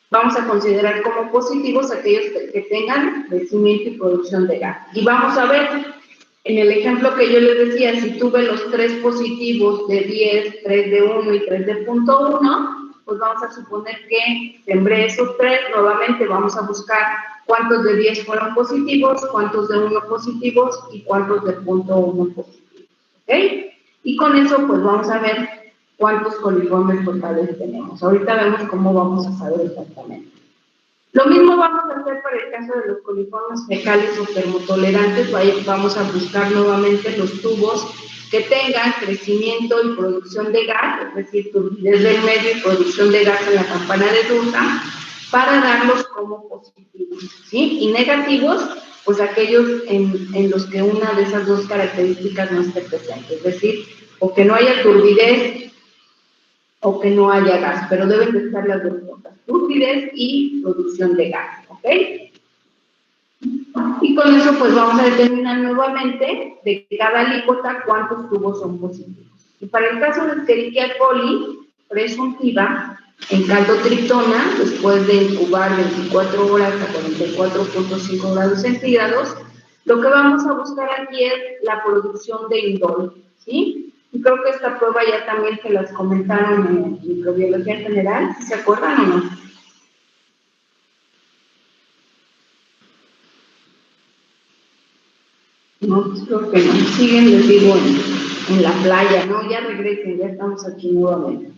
S1: vamos a considerar como positivos aquellos que tengan crecimiento y producción de gas. Y vamos a ver, en el ejemplo que yo les decía, si tuve los 3 positivos de 10, 3 de 1 y 3 de 0.1, pues vamos a suponer que sembré esos 3, nuevamente vamos a buscar cuántos de 10 fueron positivos, cuántos de 1 positivos y cuántos de 0.1 positivos, ¿ok? Y con eso pues vamos a ver cuántos coliformes totales tenemos. Ahorita vemos cómo vamos a saber exactamente. Lo mismo vamos a hacer para el caso de los coliformes fecales o termotolerantes. Vamos a buscar nuevamente los tubos que tengan crecimiento y producción de gas, es decir, turbidez del medio y producción de gas en la campana de Dunham, para darlos como positivos, ¿sí? Y negativos, pues aquellos en los que una de esas dos características no esté presente, es decir, o que no haya turbidez o que no haya gas, pero deben de estar las dos cosas, turbidez y producción de gas, ¿ok? Y con eso pues vamos a determinar nuevamente de cada alícuota cuántos tubos son positivos. Y para el caso de Escherichia coli presuntiva, en caldo-tritona, después de incubar 24 horas a 44.5 grados centígrados, lo que vamos a buscar aquí es la producción de indol, ¿sí? Y creo que esta prueba ya también se las comentaron en microbiología general, ¿se acuerdan o no? No, pues creo que no. Siguen, les digo, en la playa, ¿no? Ya regresen, ya estamos aquí nuevamente.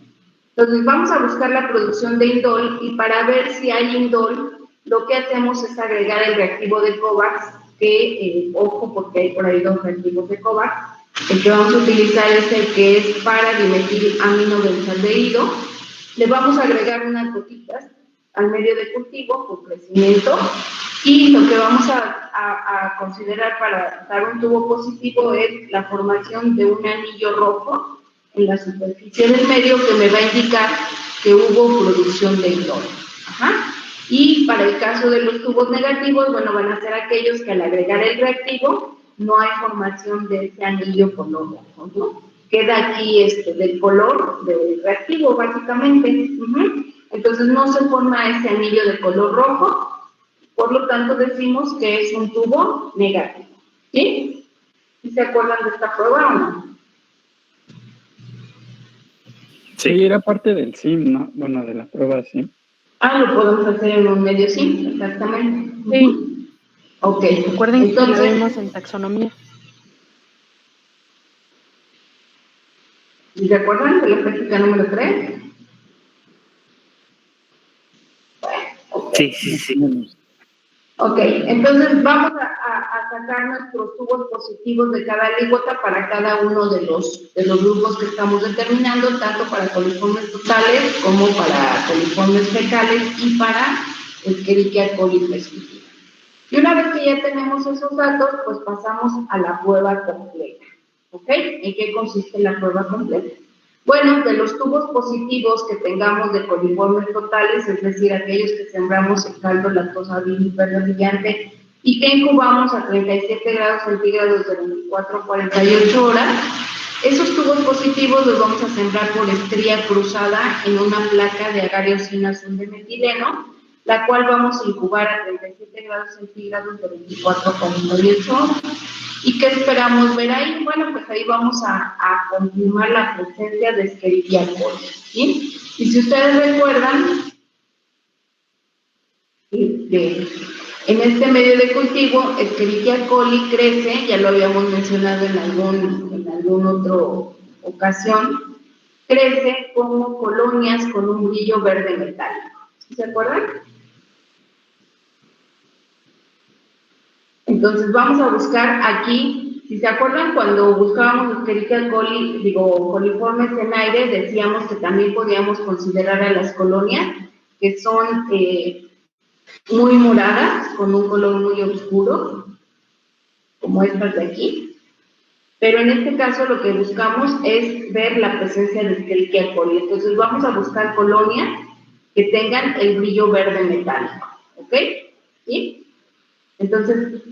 S1: Entonces, vamos a buscar la producción de indol, y para ver si hay indol, lo que hacemos es agregar el reactivo de COVAX, que, ojo, porque hay por ahí dos reactivos de COVAX. El que vamos a utilizar es el que es para dimetilaminobenzoaldehído. Le vamos a agregar unas gotitas al medio de cultivo por crecimiento, y lo que vamos a considerar para dar un tubo positivo es la formación de un anillo rojo en la superficie del medio que me va a indicar que hubo producción de indol. Ajá. Y para el caso de los tubos negativos, bueno, van a ser aquellos que al agregar el reactivo no hay formación de ese anillo color rojo, ¿no? Queda aquí del color del reactivo, básicamente. Entonces no se forma ese anillo de color rojo, por lo tanto decimos que es un tubo negativo, ¿sí? ¿Sí se acuerdan de esta prueba o no?
S2: Sí, era parte del SIM, ¿no? Bueno, de la prueba SIM.
S1: Lo podemos hacer en un medio simple, exactamente.
S9: Sí.
S1: Ok.
S9: Recuerden que lo
S1: Entonces,
S9: vimos en taxonomía.
S1: ¿se acuerdan de la práctica número 3?
S3: Sí, sí, sí.
S1: Ok, entonces vamos a sacar nuestros tubos positivos de cada alícuota para cada uno de los grupos que estamos determinando, tanto para coliformes totales como para coliformes fecales y para Escherichia coli restrictiva. Y una vez que ya tenemos esos datos, pues pasamos a la prueba completa. ¿Ok? ¿En qué consiste la prueba completa? Bueno, de los tubos positivos que tengamos de coliformes totales, es decir, aquellos que sembramos en caldo lactosa vinífera brillante y que incubamos a 37 grados centígrados de 24 a 48 horas, esos tubos positivos los vamos a sembrar por estría cruzada en una placa de agario sin azul de metileno, la cual vamos a incubar a 37 grados centígrados de 24 a 48 horas. ¿Y qué esperamos ver ahí? Bueno, pues ahí vamos a confirmar la presencia de Escherichia coli, ¿sí? Y si ustedes recuerdan, en este medio de cultivo, Escherichia coli crece, ya lo habíamos mencionado en algún otro ocasión, crece como colonias con un brillo verde metálico. ¿Se acuerdan? Entonces vamos a buscar aquí, si se acuerdan cuando buscábamos Escherichia coli, coliformes en aire, decíamos que también podíamos considerar a las colonias que son muy moradas, con un color muy oscuro, como estas de aquí. Pero en este caso lo que buscamos es ver la presencia de Escherichia coli. Entonces vamos a buscar colonias que tengan el brillo verde metálico, ¿ok? ¿Sí? Entonces,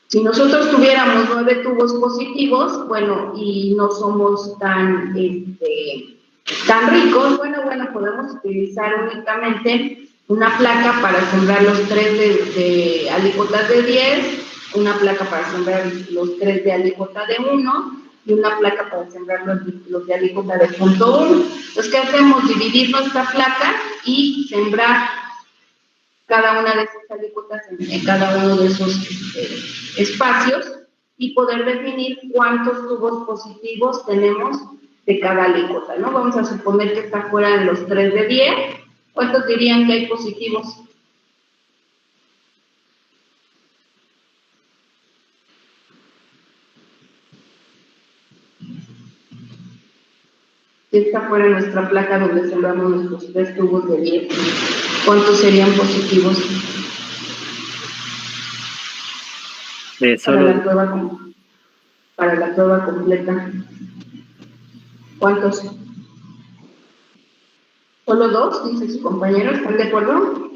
S1: si nosotros tuviéramos 9 tubos positivos, bueno, y no somos tan ricos, bueno, podemos utilizar únicamente una placa para sembrar los 3 de alícuotas de 10, una placa para sembrar los 3 de alícuota de 1 y una placa para sembrar los de alícuota de 0.1. Entonces, ¿qué hacemos? Dividir nuestra placa y sembrar cada una de esas alícuotas en cada uno de esos espacios y poder definir cuántos tubos positivos tenemos de cada alícuota, ¿no? Vamos a suponer que está fuera de los 3 de 10. ¿Cuántos dirían que hay positivos? Si está fuera nuestra placa donde sembramos nuestros 3 tubos de 10, ¿cuántos serían positivos? Para la prueba completa. ¿Cuántos? ¿Solo 2? Dice su compañero. ¿Están de acuerdo?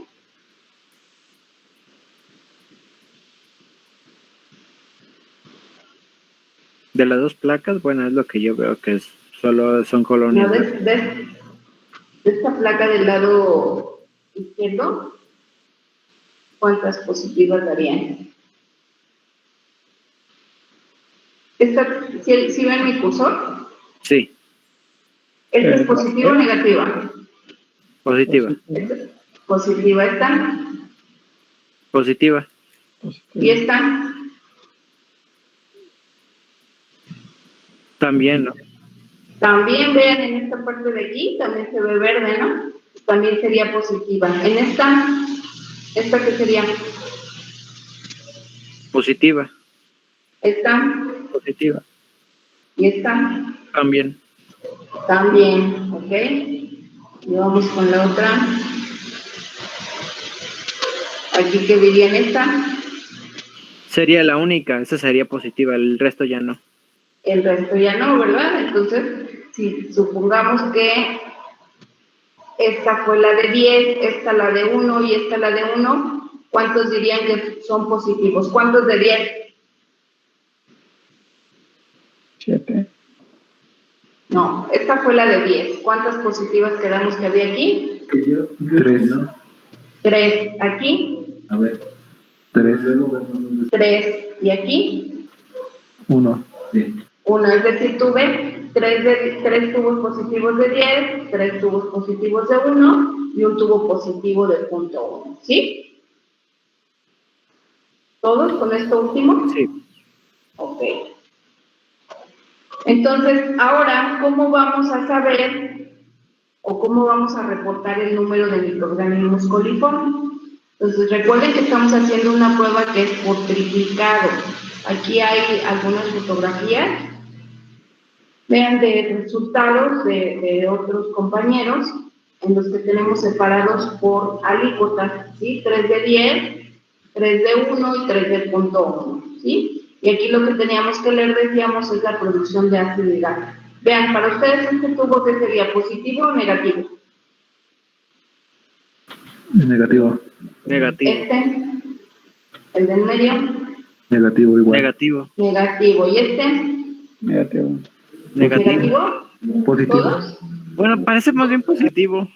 S3: De las 2 placas, bueno, es lo que yo veo que solo son colonias.
S1: No, de esta placa del lado izquierdo, ¿cuántas positivas darían? ¿Sí ven mi cursor?
S3: Sí.
S1: ¿Esta es positiva o negativa?
S3: Positiva.
S1: Positiva esta.
S3: Positiva.
S1: ¿Y esta?
S3: También, ¿no?
S1: También vean en esta parte de aquí, también se ve verde, ¿no? También sería positiva. En esta ¿qué sería?
S3: Positiva.
S1: Esta.
S3: Positiva.
S1: ¿Y esta?
S3: También.
S1: También, ¿ok? Y vamos con la otra. Aquí, ¿qué dirían esta?
S3: Sería la única, esa sería positiva, el resto ya no.
S1: El resto ya no, ¿verdad? Entonces, si supongamos que esta fue la de 10, esta la de 1 y esta la de 1, ¿cuántos dirían que son positivos? ¿Cuántos de 10?
S2: 7.
S1: No, esta fue la de 10. ¿Cuántas positivas quedamos que había aquí?
S5: 3, ¿no?
S1: 3. ¿Aquí?
S5: A ver. 3.
S1: 3. ¿Y aquí?
S5: 1. Sí.
S1: 1, es decir, tuve 3 tubos positivos de 10, 3 tubos positivos de 1 y un tubo positivo de 0.1, ¿sí? ¿Todos con esto último?
S3: Sí.
S1: Ok. Entonces, ahora, ¿cómo vamos a saber o cómo vamos a reportar el número de microorganismos coliformes? Entonces, recuerden que estamos haciendo una prueba que es por triplicado. Aquí hay algunas fotografías. Vean de resultados de otros compañeros en los que tenemos separados por alícuotas, ¿sí? 3 de 10, 3 de 1 y 3 de punto 1, ¿sí? Y aquí lo que teníamos que leer, decíamos, es la producción de ácido y gas. Vean, para ustedes este tubo, ¿qué sería? ¿Positivo o negativo?
S5: Negativo.
S3: Negativo.
S1: El del medio,
S5: Negativo igual.
S3: Negativo.
S1: negativo. ¿Y este?
S2: Negativo.
S3: Negativo.
S5: Positivo.
S1: ¿Todos?
S3: Bueno, parece más bien positivo.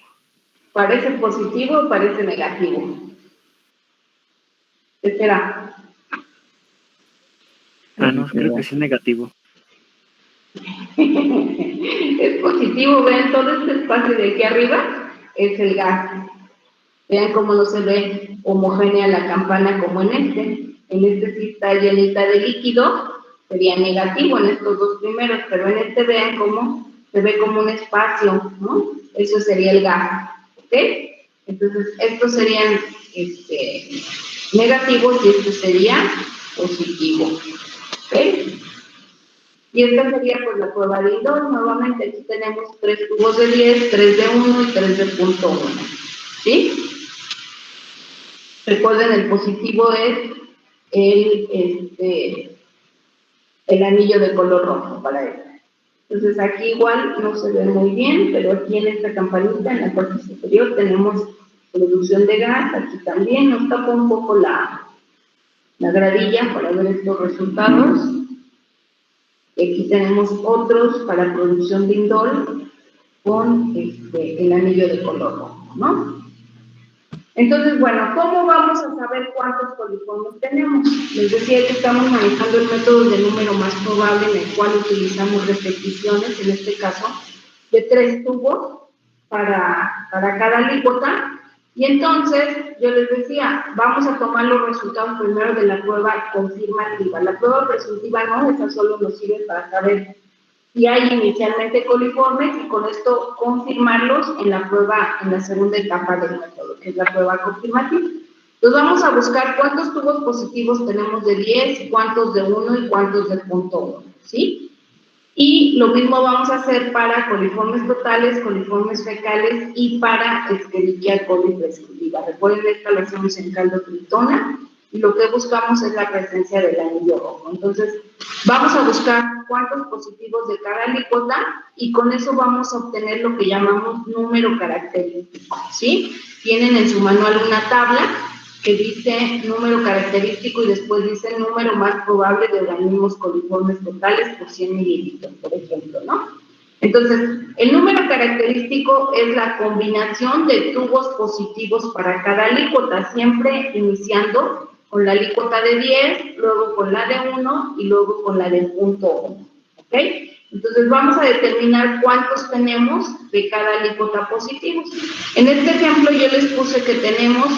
S1: ¿Parece positivo o parece negativo? ¿Qué será?
S3: Ah, no, creo que sí es negativo.
S1: Es positivo, vean, todo este espacio de aquí arriba es el gas. Vean cómo no se ve homogénea la campana como en este. En este sí está llenita de líquido, sería negativo en estos dos primeros, pero en este vean cómo se ve como un espacio, ¿no? Eso sería el gas, ¿ok? Entonces, estos serían negativos y este sería positivo, ¿ok? Y esta sería pues la prueba de Indol. Nuevamente aquí tenemos 3 tubos de 10, 3 de 1 y 3 de punto 1, ¿sí? Recuerden, el positivo es el anillo de color rojo para él. Entonces aquí igual no se ve muy bien, pero aquí en esta campanita, en la parte superior, tenemos producción de gas. Aquí también nos tapa un poco la gradilla para ver estos resultados. Aquí tenemos otros para producción de indol con el anillo de color rojo, ¿no? Entonces, bueno, ¿cómo vamos a saber cuántos coliformes tenemos? Les decía que estamos manejando el método de número más probable, en el cual utilizamos repeticiones, en este caso, de 3 tubos para cada alícuota. Y entonces, yo les decía, vamos a tomar los resultados primero de la prueba confirmativa. La prueba presuntiva no, esa solo nos sirve para saber si hay inicialmente coliformes y con esto confirmarlos en la prueba, en la segunda etapa del método, que es la prueba confirmativa. Entonces vamos a buscar cuántos tubos positivos tenemos de 10, cuántos de 1 y cuántos de punto 1, ¿sí? Y lo mismo vamos a hacer para coliformes totales, coliformes fecales y para Escherichia coli prescriptiva. Recuerden, esta la hacemos en caldo tritona y lo que buscamos es la presencia del anillo rojo. Entonces, vamos a buscar cuántos positivos de cada alícuota y con eso vamos a obtener lo que llamamos número característico, ¿sí? Tienen en su manual una tabla que dice número característico y después dice número más probable de organismos coliformes totales por 100 mililitros, por ejemplo, ¿no? Entonces, el número característico es la combinación de tubos positivos para cada alícuota, siempre iniciando con la alícuota de 10, luego con la de 1 y luego con la de punto 1, ¿ok? Entonces vamos a determinar cuántos tenemos de cada alícuota positivos. En este ejemplo yo les puse que tenemos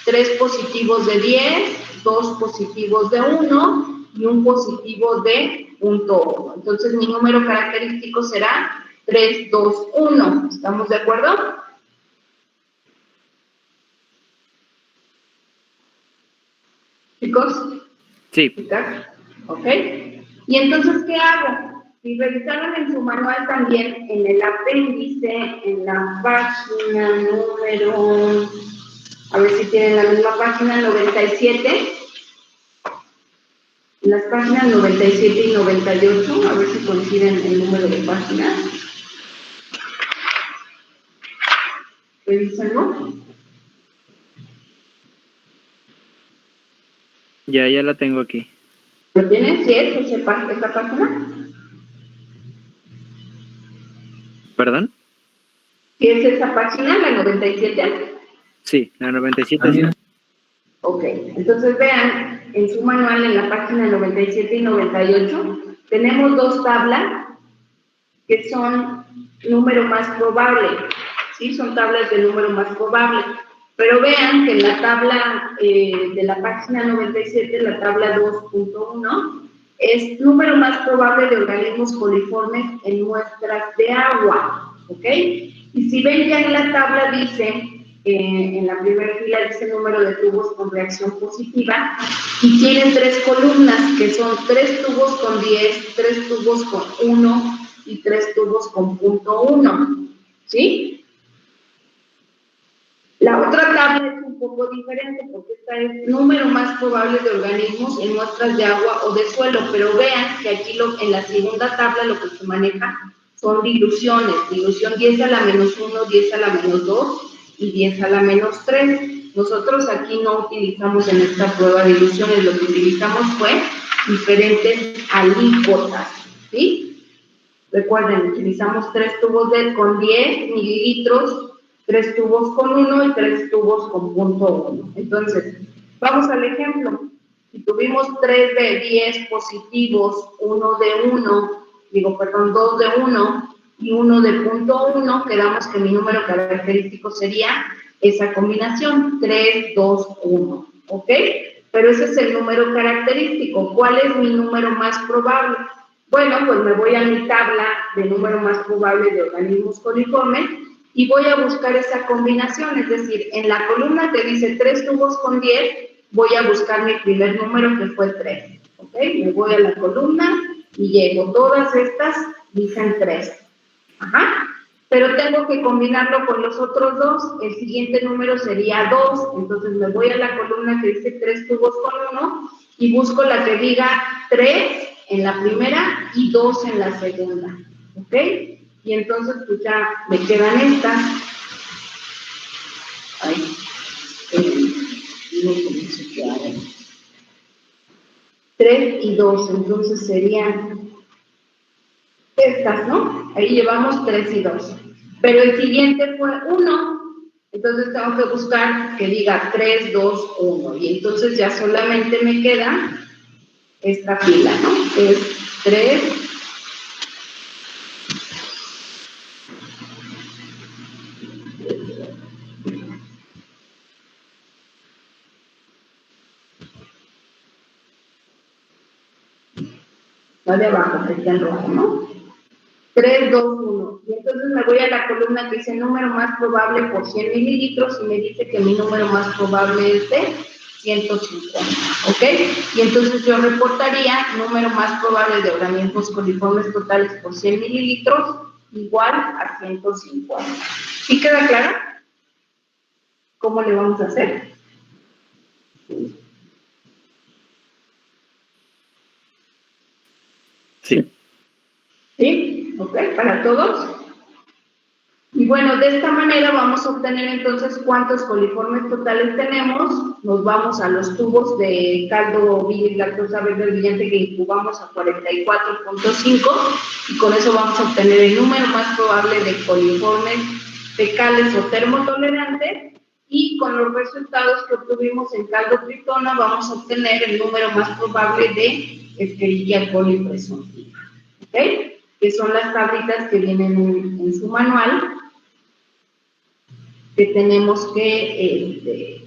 S1: 3 positivos de 10, 2 positivos de 1 y un positivo de punto 1. Entonces mi número característico será 3, 2, 1. ¿Estamos de acuerdo? ¿Chicos?
S3: Sí.
S1: ¿Ok? Y entonces, ¿qué hago? Si revisaron en su manual también, en el apéndice, en la página número, a ver si tienen la misma página, 97, en las páginas 97 y 98, a ver si coinciden el número de páginas. Revísenlo.
S3: Ya la tengo aquí.
S1: ¿Lo tienen? ¿Sí es esa página?
S3: ¿Perdón?
S1: ¿Sí es esa página, la 97?
S3: Sí, la 97. Sí.
S1: Ok, entonces vean, en su manual, en la página 97 y 98, tenemos 2 tablas que son número más probable, ¿sí? Son tablas de número más probable. Pero vean que en la tabla de la página 97, la tabla 2.1, es número más probable de organismos coliformes en muestras de agua, ¿ok? Y si ven ya en la tabla dice, en la primera fila dice número de tubos con reacción positiva, y tiene 3 columnas, que son 3 tubos con 10, 3 tubos con 1 y 3 tubos con .1, ¿sí? La otra tabla es un poco diferente porque esta es número más probable de organismos en muestras de agua o de suelo, pero vean que aquí en la segunda tabla lo que se maneja son diluciones, dilución 10 a la menos 1, 10 a la menos 2 y 10 a la menos 3. Nosotros aquí no utilizamos en esta prueba diluciones, lo que utilizamos fue diferentes alícuotas, ¿sí? Recuerden, utilizamos 3 tubos con 10 mililitros, 3 tubos con 1 y 3 tubos con .1. Entonces, vamos al ejemplo. Si tuvimos 3 de 10 positivos, 2 de 1 y 1 de .1, quedamos que mi número característico sería esa combinación, 3, 2, 1, ¿ok? Pero ese es el número característico. ¿Cuál es mi número más probable? Bueno, pues me voy a mi tabla de número más probable de organismos coliformes y voy a buscar esa combinación, es decir, en la columna que dice 3 tubos con 10, voy a buscar mi primer número que fue 3, ¿ok? Me voy a la columna y llego, todas estas dicen 3, ajá, pero tengo que combinarlo con los otros dos, el siguiente número sería 2, entonces me voy a la columna que dice 3 tubos con 1 y busco la que diga 3 en la primera y 2 en la segunda, ¿ok? Y entonces pues ya me quedan estas. Ay, no sé si queda. 3 y 2, entonces serían estas, ¿no? Ahí llevamos 3 y 2. Pero el siguiente fue 1, entonces tengo que buscar que diga 3, 2, 1. Y entonces ya solamente me queda esta fila, ¿no? Es 3, la de abajo, que está en rojo, ¿no? 3, 2, 1. Y entonces me voy a la columna que dice número más probable por 100 mililitros y me dice que mi número más probable es de 150, ¿ok? Y entonces yo reportaría número más probable de organismos coliformes totales por 100 mililitros igual a 150. ¿Sí queda claro? ¿Cómo le vamos a hacer?
S3: Sí.
S1: ¿Sí? ¿Ok? ¿Para todos? Y bueno, de esta manera vamos a obtener entonces cuántos coliformes totales tenemos. Nos vamos a los tubos de caldo lactosa verde brillante que incubamos a 44.5 y con eso vamos a obtener el número más probable de coliformes fecales o termotolerantes, y con los resultados que obtuvimos en caldo tritona vamos a obtener el número más probable de Escherichia coli presuntiva, ¿ok? Que son las tablitas que vienen en su manual, que tenemos que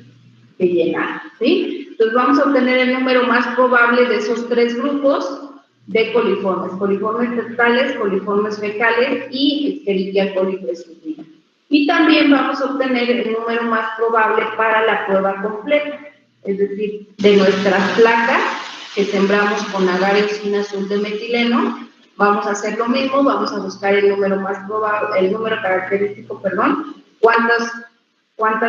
S1: llenar, ¿sí? Entonces vamos a obtener el número más probable de esos 3 grupos de coliformes totales, coliformes fecales y Escherichia coli presuntiva. Y también vamos a obtener el número más probable para la prueba completa, es decir, de nuestras placas que sembramos con agar sin azul de metileno. Vamos a hacer lo mismo, vamos a buscar el número más probable, el número característico, perdón, cuántas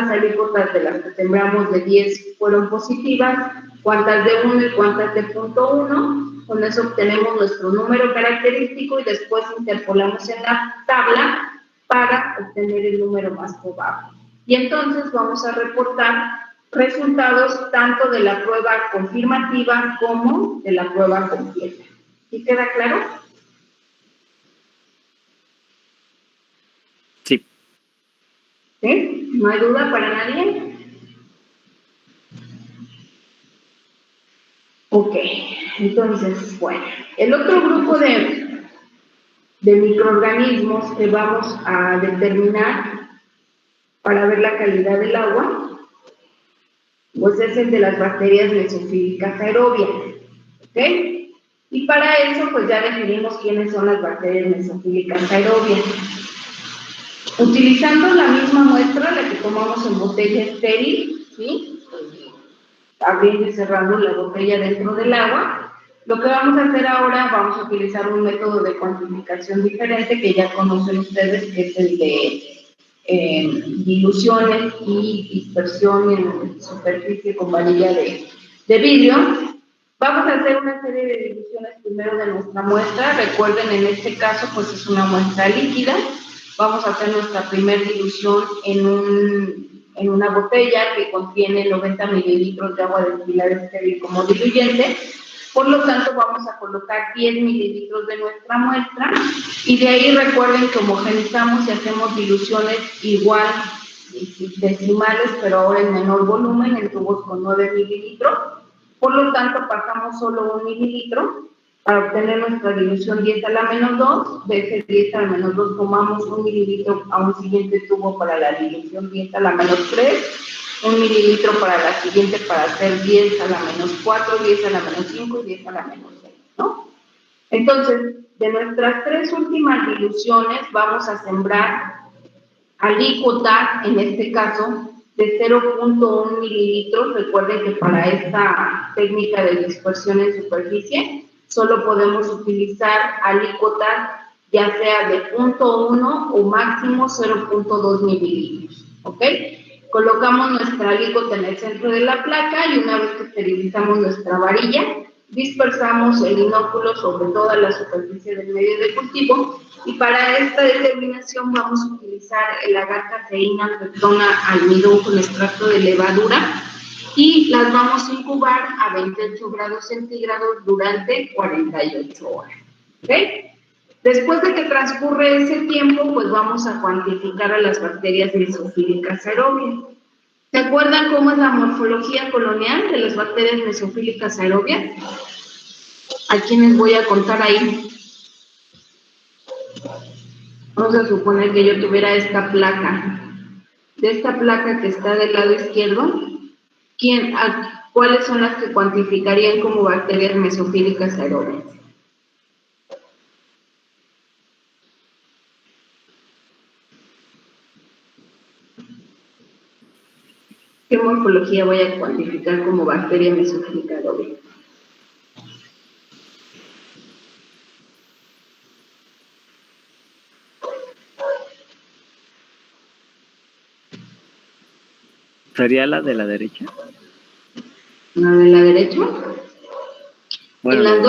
S1: alícuotas de las que sembramos de 10 fueron positivas, cuántas de 1 y cuántas de .1, con eso obtenemos nuestro número característico y después interpolamos en la tabla para obtener el número más probable. Y entonces vamos a reportar resultados tanto de la prueba confirmativa como de la prueba completa. ¿Sí queda claro?
S3: Sí.
S1: ¿Sí? ¿No hay duda para nadie? Ok, entonces, bueno, el otro grupo de microorganismos que vamos a determinar para ver la calidad del agua, pues es el de las bacterias mesofílicas aerobias, ¿ok? Y para eso, pues ya definimos quiénes son las bacterias mesofílicas aerobias. Utilizando la misma muestra, la que tomamos en botella estéril, ¿sí? Abriendo y cerrando la botella dentro del agua. Lo que vamos a hacer ahora, vamos a utilizar un método de cuantificación diferente que ya conocen ustedes, que es el de diluciones y dispersión en superficie con varilla de vidrio. Vamos a hacer una serie de diluciones primero de nuestra muestra. Recuerden, en este caso, pues es una muestra líquida. Vamos a hacer nuestra primera dilución en una botella que contiene 90 mililitros de agua destilada estéril como diluyente. Por lo tanto, vamos a colocar 10 mililitros de nuestra muestra y de ahí recuerden que homogenizamos y hacemos diluciones igual, decimales, pero ahora en menor volumen, en tubos con 9 mililitros. Por lo tanto, pasamos solo 1 mililitro para obtener nuestra dilución 10 a la menos 2. De ese 10 a la menos 2 tomamos 1 mililitro a un siguiente tubo para la dilución 10 a la menos 3. 1 mililitro para la siguiente para hacer 10 a la menos 4, 10 a la menos 5 y 10 a la menos 6, ¿no? Entonces, de nuestras 3 últimas diluciones vamos a sembrar alíquota, en este caso, de 0.1 mililitros. Recuerden que para esta técnica de dispersión en superficie solo podemos utilizar alíquotas ya sea de 0.1 o máximo 0.2 mililitros, ¿ok? Colocamos nuestra alíquota en el centro de la placa y una vez que esterilizamos nuestra varilla, dispersamos el inóculo sobre toda la superficie del medio de cultivo y para esta determinación vamos a utilizar el agar caseína, peptona, almidón con extracto de levadura y las vamos a incubar a 28 grados centígrados durante 48 horas, ¿ok? Después de que transcurre ese tiempo, pues vamos a cuantificar a las bacterias mesofílicas aerobias. ¿Se acuerdan cómo es la morfología colonial de las bacterias mesofílicas aerobias? ¿A quiénes voy a contar ahí? Vamos a suponer que yo tuviera esta placa. De esta placa que está del lado izquierdo, ¿cuáles son las que cuantificarían como bacterias mesofílicas aerobias? ¿Qué morfología voy a cuantificar como bacteria mesofílica aeróbica?
S3: ¿Sería la de la derecha?
S1: ¿La de la derecha?
S3: Bueno,
S1: en las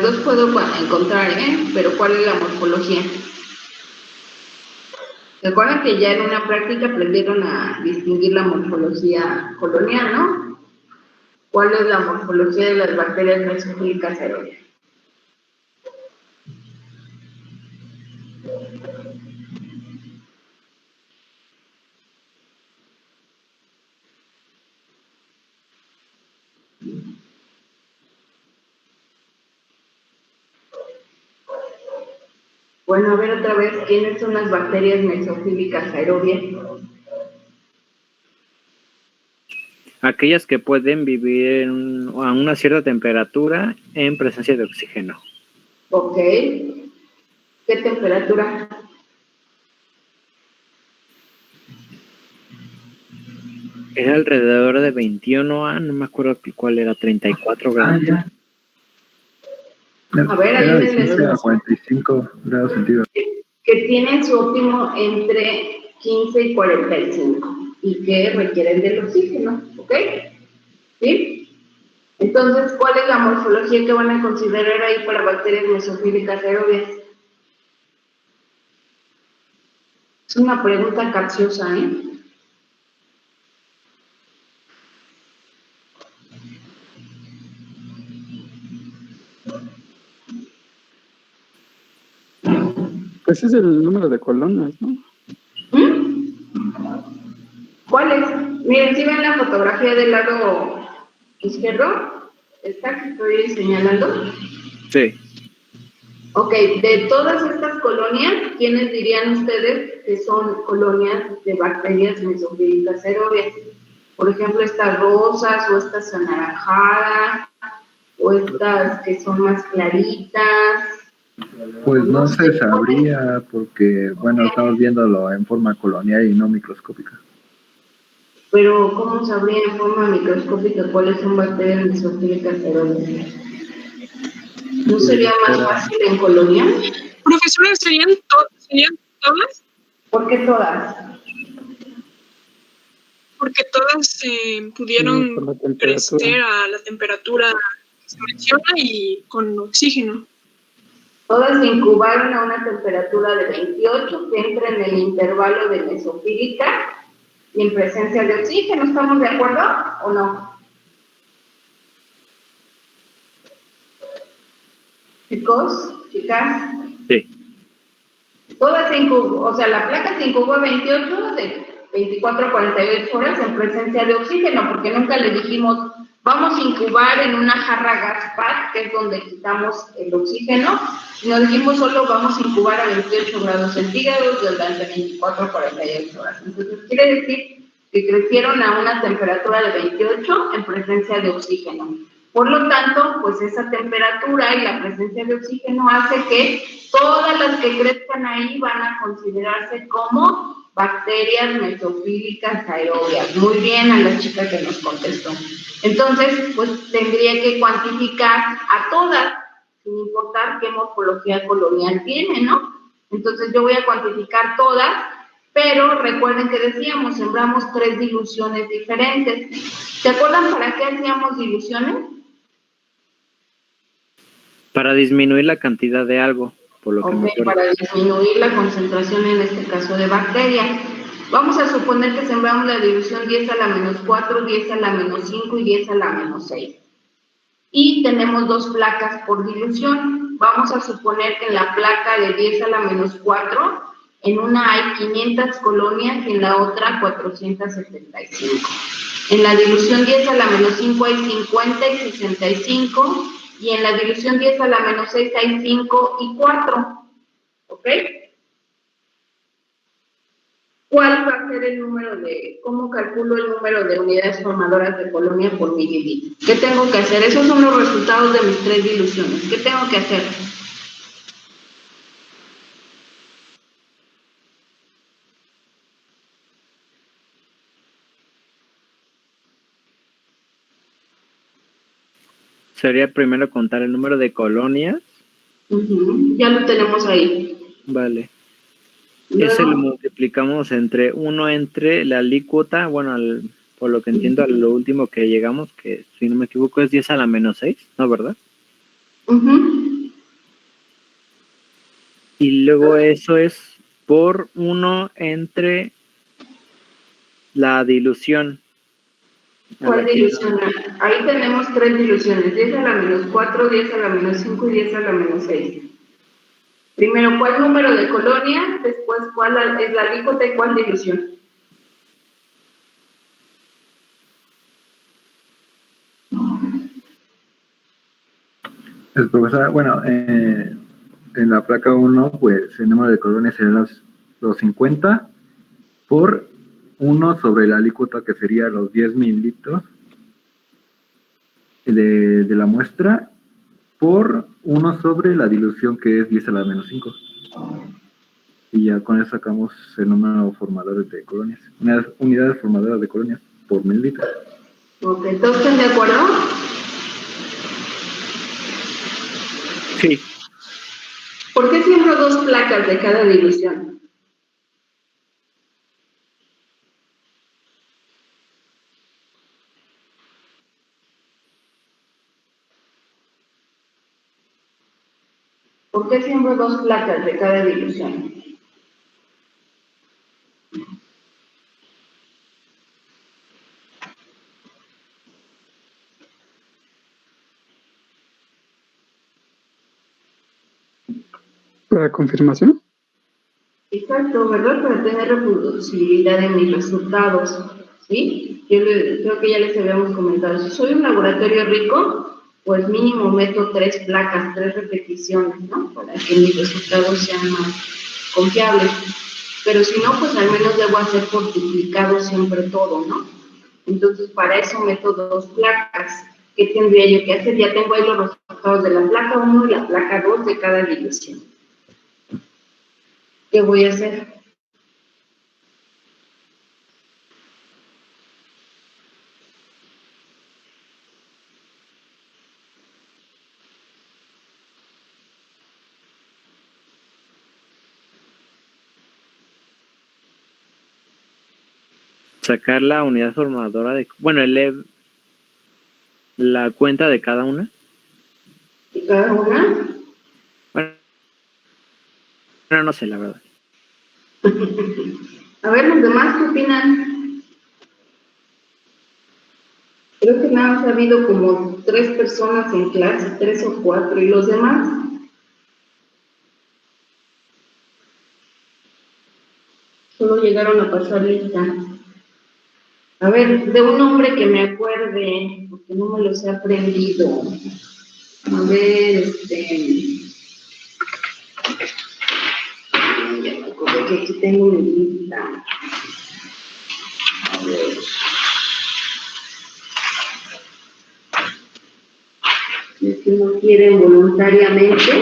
S1: dos puedo encontrar, pero ¿cuál es la morfología? Recuerden que ya en una práctica aprendieron a distinguir la morfología colonial, ¿no? ¿Cuál es la morfología de las bacterias mesofílicas aerobias? Bueno, a ver otra vez, ¿quiénes son las bacterias mesofílicas aerobias?
S3: aquellas que pueden vivir a una cierta temperatura en presencia de oxígeno.
S1: Ok. ¿Qué temperatura?
S3: Era alrededor de 21 no me acuerdo cuál era, 34 grados.
S1: A ver, ahí
S5: era
S1: en el
S5: 15 a 45 grados centígrados.
S1: Que tienen su óptimo entre 15 y 45 y que requieren del oxígeno, ¿ok? ¿Sí? Entonces, ¿cuál es la morfología que van a considerar ahí para bacterias mesofílicas aerobias? Es una pregunta capciosa, ¿eh?
S2: Pues es el número de colonias, ¿no?
S1: ¿Cuál es? Miren, si ven la fotografía del lado izquierdo, esta que estoy señalando.
S3: Sí.
S1: Ok, de todas estas colonias, ¿quiénes dirían ustedes que son colonias de bacterias mesofílicas aerobias? Por ejemplo, estas rosas, o estas anaranjadas, o estas que son más claritas.
S5: Pues no se sabría porque, bueno, estamos viéndolo en forma colonial y no microscópica.
S1: Pero, ¿cómo sabría en forma microscópica cuáles son bacterias mesofílicas aerobias? ¿No sería más fácil en colonia?
S6: Profesora, ¿serían todas?
S1: ¿Por qué todas?
S6: Porque todas pudieron
S2: Sí, por la temperatura.
S6: crecer a la temperatura que se menciona y con oxígeno.
S1: Todas se incubaron a una temperatura de 28, que entra en el intervalo de mesofílica y en presencia de oxígeno. ¿Estamos de acuerdo o no? Chicos, chicas.
S3: Sí.
S1: Todas se incubó, o sea, la placa se incubó a 28 de 24 a 48 horas en presencia de oxígeno, porque nunca le dijimos, vamos a incubar en una jarra gas pad, que es donde quitamos el oxígeno, sino dijimos solo vamos a incubar a 28 grados centígrados durante 24 a 48 horas. Entonces, quiere decir que crecieron a una temperatura de 28 en presencia de oxígeno. Por lo tanto, pues esa temperatura y la presencia de oxígeno hace que todas las que crezcan ahí van a considerarse como bacterias mesofílicas aerobias. Muy bien a la chica que nos contestó. Entonces, pues tendría que cuantificar a todas, sin importar qué morfología colonial tiene, ¿no? Entonces yo voy a cuantificar todas, pero recuerden que decíamos, sembramos 3 diluciones diferentes. ¿Se acuerdan para qué hacíamos diluciones?
S3: Para disminuir la cantidad de algo, por lo que me acuerdo.
S1: Para disminuir la concentración, en este caso, de bacterias. Vamos a suponer que sembramos la dilución 10 a la menos 4, 10 a la menos 5 y 10 a la menos 6. Y tenemos 2 placas por dilución. Vamos a suponer que en la placa de 10 a la menos 4, en una hay 500 colonias y en la otra 475. En la dilución 10 a la menos 5 hay 50 y 65. Y en la dilución 10 a la menos 6 hay 5 y 4. ¿Ok? ¿Cuál va a ser el número de, cómo calculo el número de unidades formadoras de colonia por mililitro? ¿Qué tengo que hacer? Esos son los resultados de mis 3 diluciones. ¿Qué tengo que hacer?
S3: Sería primero contar el número de colonias.
S1: Ya lo tenemos ahí.
S3: Vale.
S1: Luego,
S3: Ese lo multiplicamos entre la alícuota, bueno, por lo que entiendo, a lo último que llegamos, que si no me equivoco es 10 a la menos 6, ¿no, verdad? Y luego eso es por 1 entre la dilución.
S1: ¿cuál dilución? Ahí tenemos 3 diluciones, 10 a la menos 4, 10 a la menos 5 y 10 a la menos 6. Primero, ¿cuál número de colonia? Después, ¿cuál es la alícuota y cuál dilución?
S5: Profesora, bueno, en la placa 1, pues el número de colonias serían los 50 por 1 sobre la alícuota, que sería los 10 mililitros de la muestra, por 1 sobre la dilución, que es 10 a la menos 5. Y ya con eso sacamos el número formadores de colonias, unidades formadoras de colonias por mililitro.
S1: Ok, ¿todos están de acuerdo?
S3: Sí.
S1: ¿Por qué siembro 2 placas de cada dilución? ¿Por qué siembro 2 placas de cada dilución?
S2: ¿Para confirmación?
S1: Exacto, ¿verdad? Para tener reproducibilidad en mis resultados, ¿sí? Creo que ya les habíamos comentado. Si soy un laboratorio rico, pues mínimo meto 3 placas, 3 repeticiones, ¿no? Para que mis resultados sean más confiables. Pero si no, pues al menos debo hacer por duplicado siempre todo, ¿no? Entonces, para eso meto 2 placas. ¿Qué tendría yo que hacer? Ya tengo ahí los resultados de la placa 1 y la placa 2 de cada dilución. ¿Qué voy a hacer?
S3: Sacar la unidad formadora de, bueno, la cuenta de cada una.
S1: ¿Y cada una?
S3: Bueno, no sé, la verdad.
S1: A ver, los demás, ¿qué opinan? Creo que nada más ha habido como 3 personas en clase, 3 o 4, ¿y los demás? Solo llegaron a pasar lista. A ver, de un nombre que me acuerde, porque no me los he aprendido. A ver, ya me acuerdo que aquí tengo mi lista. A ver. Es que no quieren voluntariamente.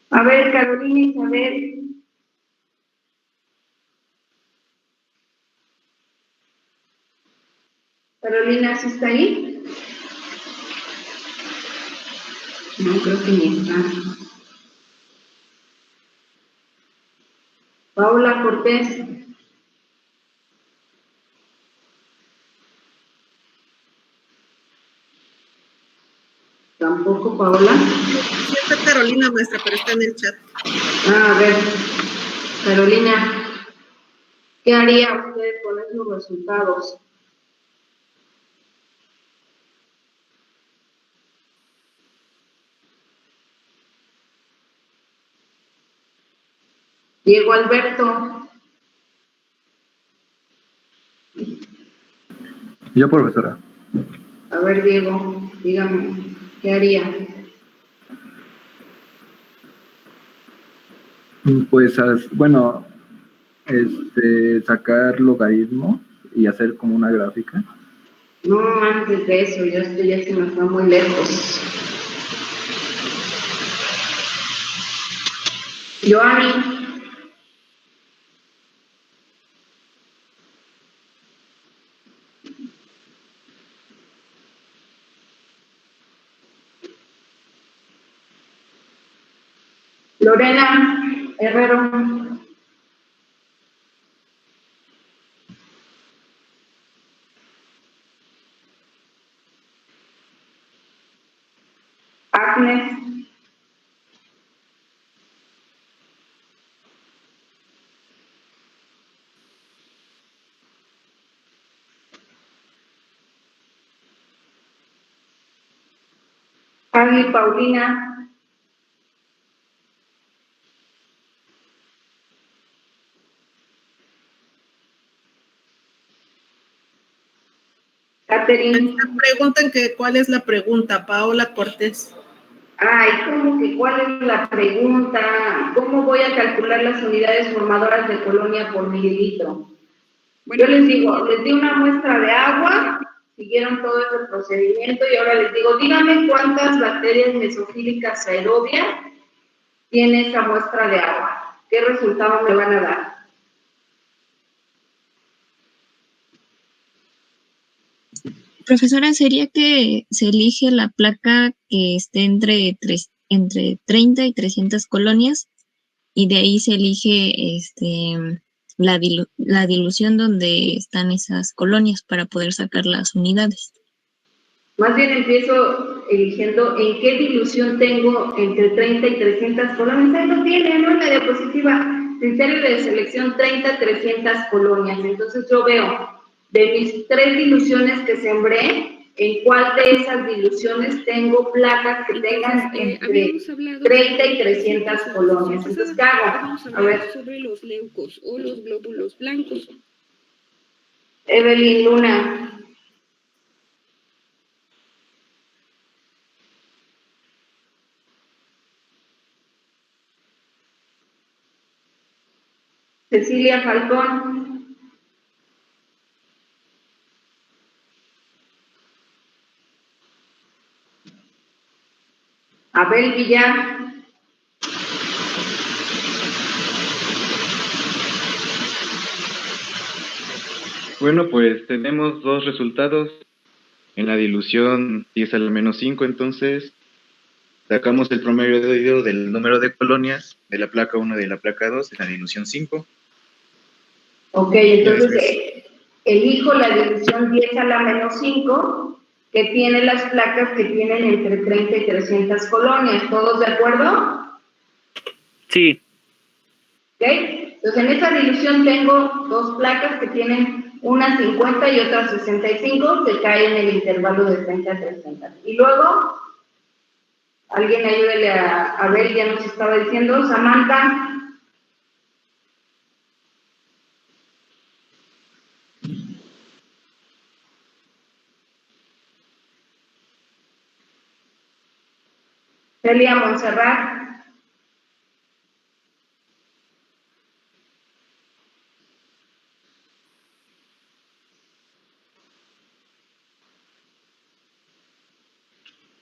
S1: A ver, Carolina Isabel. Carolina, ¿sí está ahí? No, creo que ni está. Paola Cortés. Tampoco, Paola.
S6: Sí está Carolina, maestra, pero está en el chat.
S1: A ver, Carolina, ¿qué haría usted con esos resultados? Diego Alberto.
S5: Yo, profesora.
S1: A ver, Diego, dígame, ¿qué haría?
S5: Pues, bueno, sacar logaritmos y hacer como una gráfica.
S1: No, antes de eso, ya se me fue muy lejos. Joanny. Lorena Herrero. Agnes. Agni Paulina. Catherine.
S6: Preguntan que cuál es la pregunta, Paola Cortés.
S1: Ay, ¿cómo que cuál es la pregunta? ¿Cómo voy a calcular las unidades formadoras de colonia por mililitro? Yo les digo, les di una muestra de agua, siguieron todo ese procedimiento y ahora les digo, díganme cuántas bacterias mesofílicas aerobias tiene esa muestra de agua. ¿Qué resultado me van a dar?
S9: Profesora, sería que se elige la placa que esté entre 30 y 300 colonias y de ahí se elige la dilución donde están esas colonias para poder sacar las unidades.
S1: Más bien empiezo eligiendo en qué dilución tengo entre 30 y 300 colonias. Ahí lo tiene, ¿no? En la diapositiva. Criterio de selección 30, 300 colonias. Entonces yo veo de mis 3 diluciones que sembré, en cuál de esas diluciones tengo placas que tengan entre 30 y 300 colonias. Entonces, ¿qué hago? A ver.
S10: Sobre los leucos o los glóbulos blancos.
S1: Evelyn Luna. Cecilia Falcón. Abel Villar.
S7: Bueno, pues tenemos dos resultados. En la dilución 10 a la menos 5, entonces sacamos el promedio del número de colonias de la placa 1 y de la placa 2 en la dilución 5.
S1: Ok, entonces elijo la dilución 10 a la menos 5, que tiene las placas que tienen entre 30 y 300 colonias. ¿Todos de acuerdo?
S3: Sí.
S1: ¿Ok? Entonces, en esa dilución tengo dos placas que tienen una 50 y otra 65, que caen en el intervalo de 30 a 300. Y luego, alguien ayúdele a ver, ya nos estaba diciendo, Samantha. Celia Montserrat.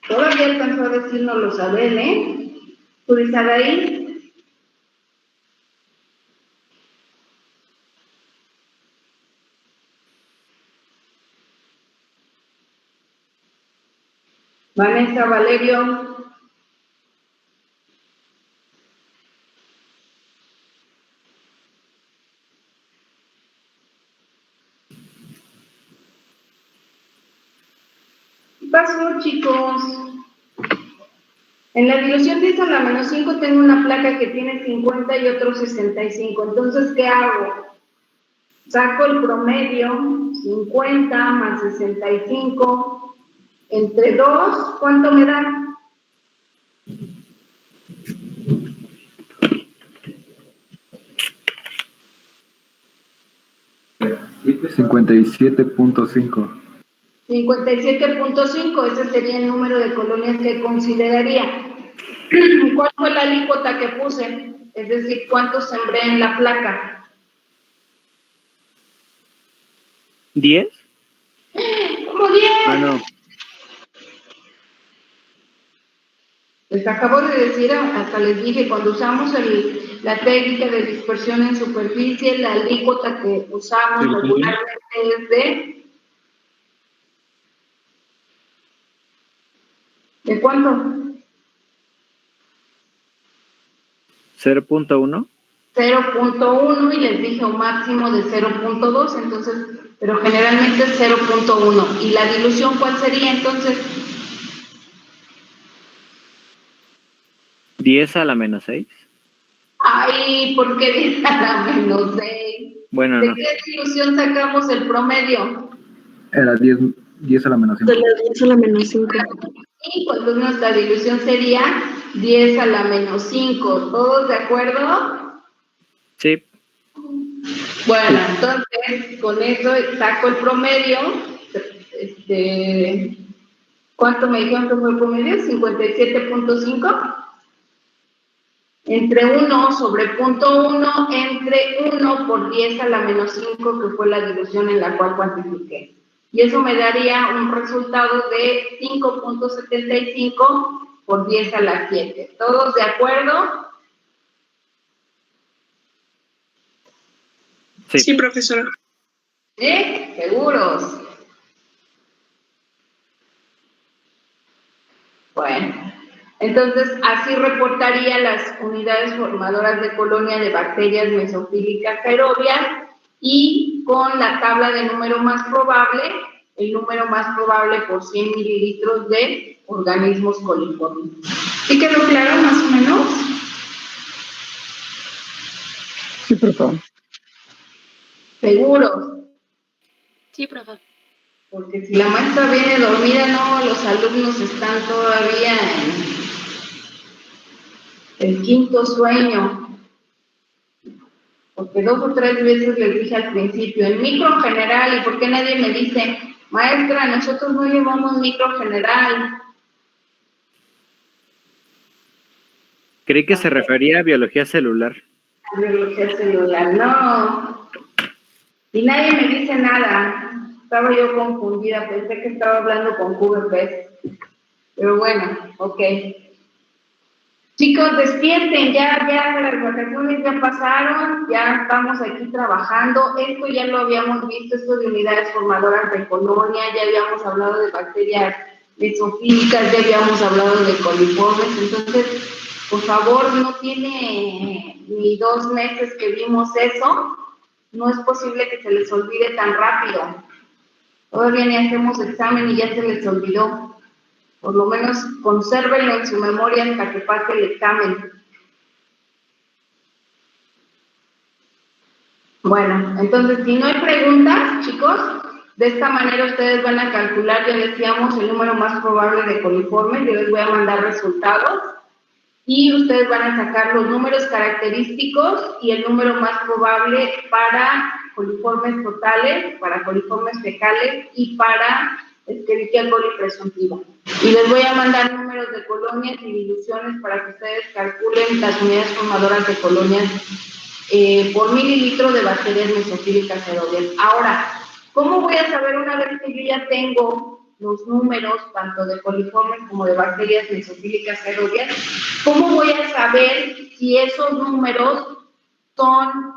S1: Todavía alcanzó a decirnos los Abel, ¿eh? ¿Tú dices ahí? Vanessa Valerio. ¿Qué pasó, chicos? En la dilución 10 a la menos 5 tengo una placa que tiene 50 y otro 65. Entonces, ¿qué hago? Saco el promedio, 50 más 65, entre 2, ¿cuánto me da?
S5: $57.5.
S1: 57.5, ese sería el número de colonias que consideraría. ¿Cuál fue la alícuota que puse? Es decir, ¿cuánto sembré en la placa?
S3: ¿10?
S1: ¿Cómo 10?
S3: Ah, no.
S1: Les acabo de decir, hasta les dije, cuando usamos la técnica de dispersión en superficie, la alícuota que usamos regularmente es ¿de cuánto?
S3: 0.1.
S1: 0.1 y les dije un máximo de 0.2, entonces, pero generalmente es 0.1. ¿Y la dilución cuál sería entonces?
S3: 10 a la menos 6.
S1: Ay, ¿por qué 10 a la menos 6?
S3: Bueno,
S1: ¿De
S3: no.
S1: qué dilución sacamos el promedio?
S5: Era 10 a la menos 5.
S4: De las 10 a la menos 5.
S1: Y pues nuestra dilución sería 10 a la menos 5. ¿Todos de acuerdo?
S3: Sí.
S1: Bueno, entonces con eso saco el promedio. ¿Cuánto me dijeron que fue el promedio? 57.5. Entre 1 sobre 0.1 entre 1 por 10 a la menos 5, que fue la dilución en la cual cuantifiqué. Y eso me daría un resultado de 5.75 por 10 a la 7. ¿Todos de acuerdo?
S3: Sí,
S6: Sí, profesora.
S1: ¿Sí? ¿Seguros? Bueno, entonces así reportaría las unidades formadoras de colonia de bacterias mesofílicas aerobias y con la tabla de número más probable, el número más probable por 100 mililitros de organismos coliformes. ¿Sí quedó claro más o menos?
S2: Sí, por favor.
S1: ¿Seguros?
S4: Sí, profe.
S1: Porque si la maestra viene dormida, no, los alumnos están todavía en el quinto sueño. Porque 2 o 3 veces les dije al principio, en micro general, ¿y por qué nadie me dice, maestra, nosotros no llevamos micro general?
S3: creí que se refería a biología celular.
S1: Biología celular, no. Y nadie me dice nada. Estaba yo confundida, pensé que estaba hablando con QVP. Pero bueno, ok. Chicos, despierten, ya las vacaciones ya pasaron, ya estamos aquí trabajando. Esto ya lo habíamos visto, esto de unidades formadoras de colonia, ya habíamos hablado de bacterias mesofílicas, ya habíamos hablado de coliformes. Entonces, por favor, no tiene ni 2 meses que vimos eso. No es posible que se les olvide tan rápido. Todavía ni hacemos examen y ya se les olvidó. Por lo menos consérvenlo en su memoria hasta que pase el examen. Bueno, entonces, si no hay preguntas, chicos, de esta manera ustedes van a calcular, ya decíamos, el número más probable de coliformes. Yo les voy a mandar resultados y ustedes van a sacar los números característicos y el número más probable para coliformes totales, para coliformes fecales y para Escherichia coli presuntiva. Y les voy a mandar números de colonias y diluciones para que ustedes calculen las unidades formadoras de colonias por mililitro de bacterias mesofílicas aerobias. Ahora, ¿cómo voy a saber una vez que yo ya tengo los números, tanto de coliformes como de bacterias mesofílicas aerobias? ¿Cómo voy a saber si esos números son,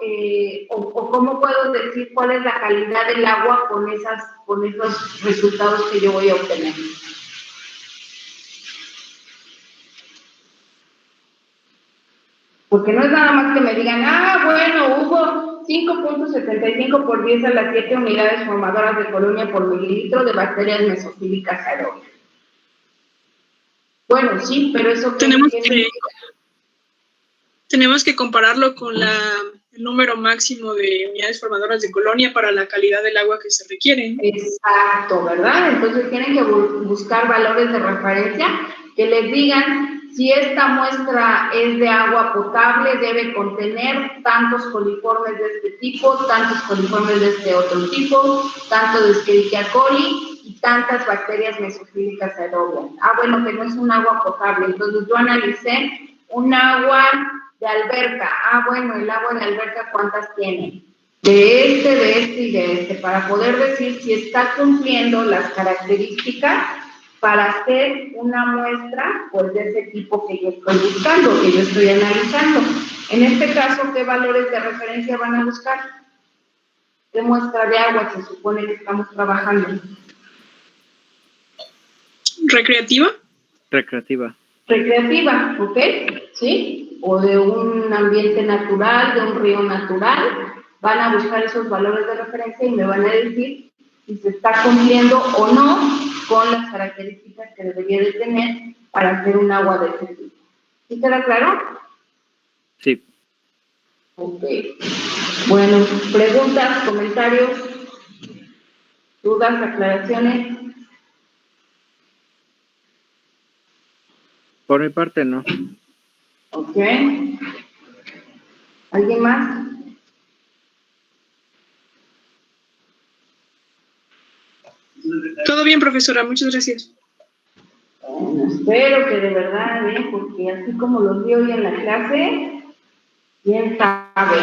S1: o cómo puedo decir cuál es la calidad del agua con esos resultados que yo voy a obtener? Porque no es nada más que me digan, bueno, hubo 5.75 por 10 a las 7 unidades formadoras de colonia por mililitro de bacterias mesofílicas aerobias. Bueno, sí, pero eso...
S6: Tenemos que compararlo con el número máximo de unidades formadoras de colonia para la calidad del agua que se requiere.
S1: Exacto, ¿verdad? Entonces tienen que buscar valores de referencia que les digan si esta muestra es de agua potable, debe contener tantos coliformes de este tipo, tantos coliformes de este otro tipo, tanto de Escherichia coli y tantas bacterias mesofílicas aerobias. Bueno, que no es un agua potable. Entonces yo analicé un agua de alberca. Bueno, el agua de alberca, ¿cuántas tiene? De este y de este, para poder decir si está cumpliendo las características para hacer una muestra, pues, de ese tipo que yo estoy buscando, que yo estoy analizando. En este caso, ¿qué valores de referencia van a buscar? ¿Qué muestra de agua se supone que estamos trabajando?
S6: ¿Recreativa?
S3: Recreativa.
S1: Recreativa, ¿ok? ¿Sí? O de un ambiente natural, de un río natural. Van a buscar esos valores de referencia y me van a decir si se está cumpliendo o no con las características que debería de tener para hacer un agua de ese tipo. ¿Sí queda claro?
S3: Sí.
S1: Ok. Bueno, preguntas, comentarios, dudas, aclaraciones.
S3: Por mi parte, no.
S1: Ok. ¿Alguien más?
S6: Todo bien, profesora, muchas gracias.
S1: Bueno, espero que de verdad, porque así como los vi hoy en la clase, quién sabe.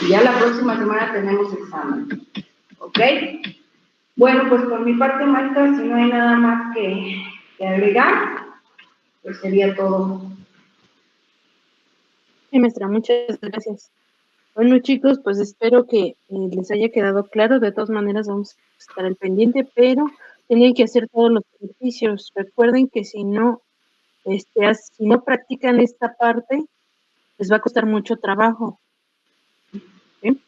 S1: Ya la próxima semana tenemos examen. ¿Ok? Bueno, pues por mi parte, maestra, si no hay nada más que agregar, pues sería todo.
S10: Sí, maestra, muchas gracias. Bueno, chicos, pues espero que les haya quedado claro. De todas maneras, vamos a estar al pendiente, pero tienen que hacer todos los ejercicios. Recuerden que si no practican esta parte, les va a costar mucho trabajo. ¿Sí?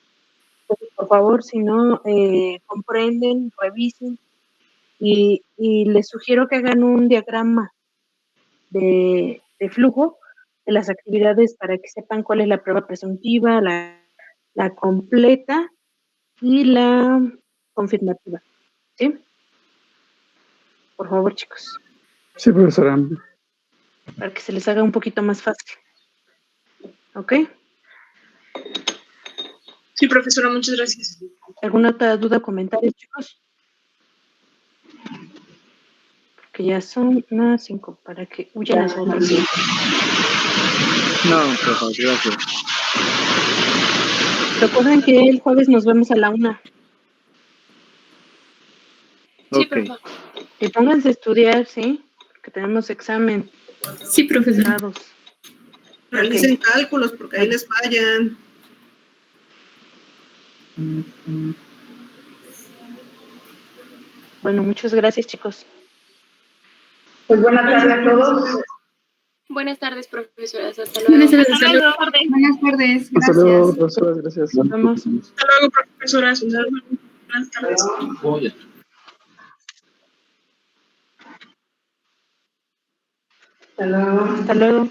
S10: Entonces, por favor, si no comprenden, revisen y les sugiero que hagan un diagrama de flujo de las actividades para que sepan cuál es la prueba presuntiva, la completa y la confirmativa. ¿Sí? Por favor, chicos.
S2: Sí, profesora.
S10: Para que se les haga un poquito más fácil. ¿Ok?
S6: Sí, profesora, muchas gracias.
S10: ¿Alguna otra duda o comentario, chicos? Porque ya son las 5 para que huyan a su
S3: No, por favor, gracias.
S10: Recuerden que el jueves nos vemos a la 1.
S9: Sí,
S3: Ok.
S9: profe.
S10: Y pónganse a estudiar, ¿sí? Porque tenemos examen.
S9: Sí, profesora.
S10: Dados.
S6: Realicen cálculos porque ahí les fallan.
S10: Bueno, muchas gracias, chicos.
S1: Pues buena tarde a todos.
S9: Buenas tardes, profesoras. Hasta
S8: Buenas
S9: luego.
S8: tardes, hasta luego.
S11: Buenas tardes,
S2: Hasta luego,
S11: gracias.
S2: profesoras, gracias.
S10: Nos vemos.
S6: Hasta luego, profesoras. Buenas tardes.
S1: Hasta luego.
S10: Hasta luego.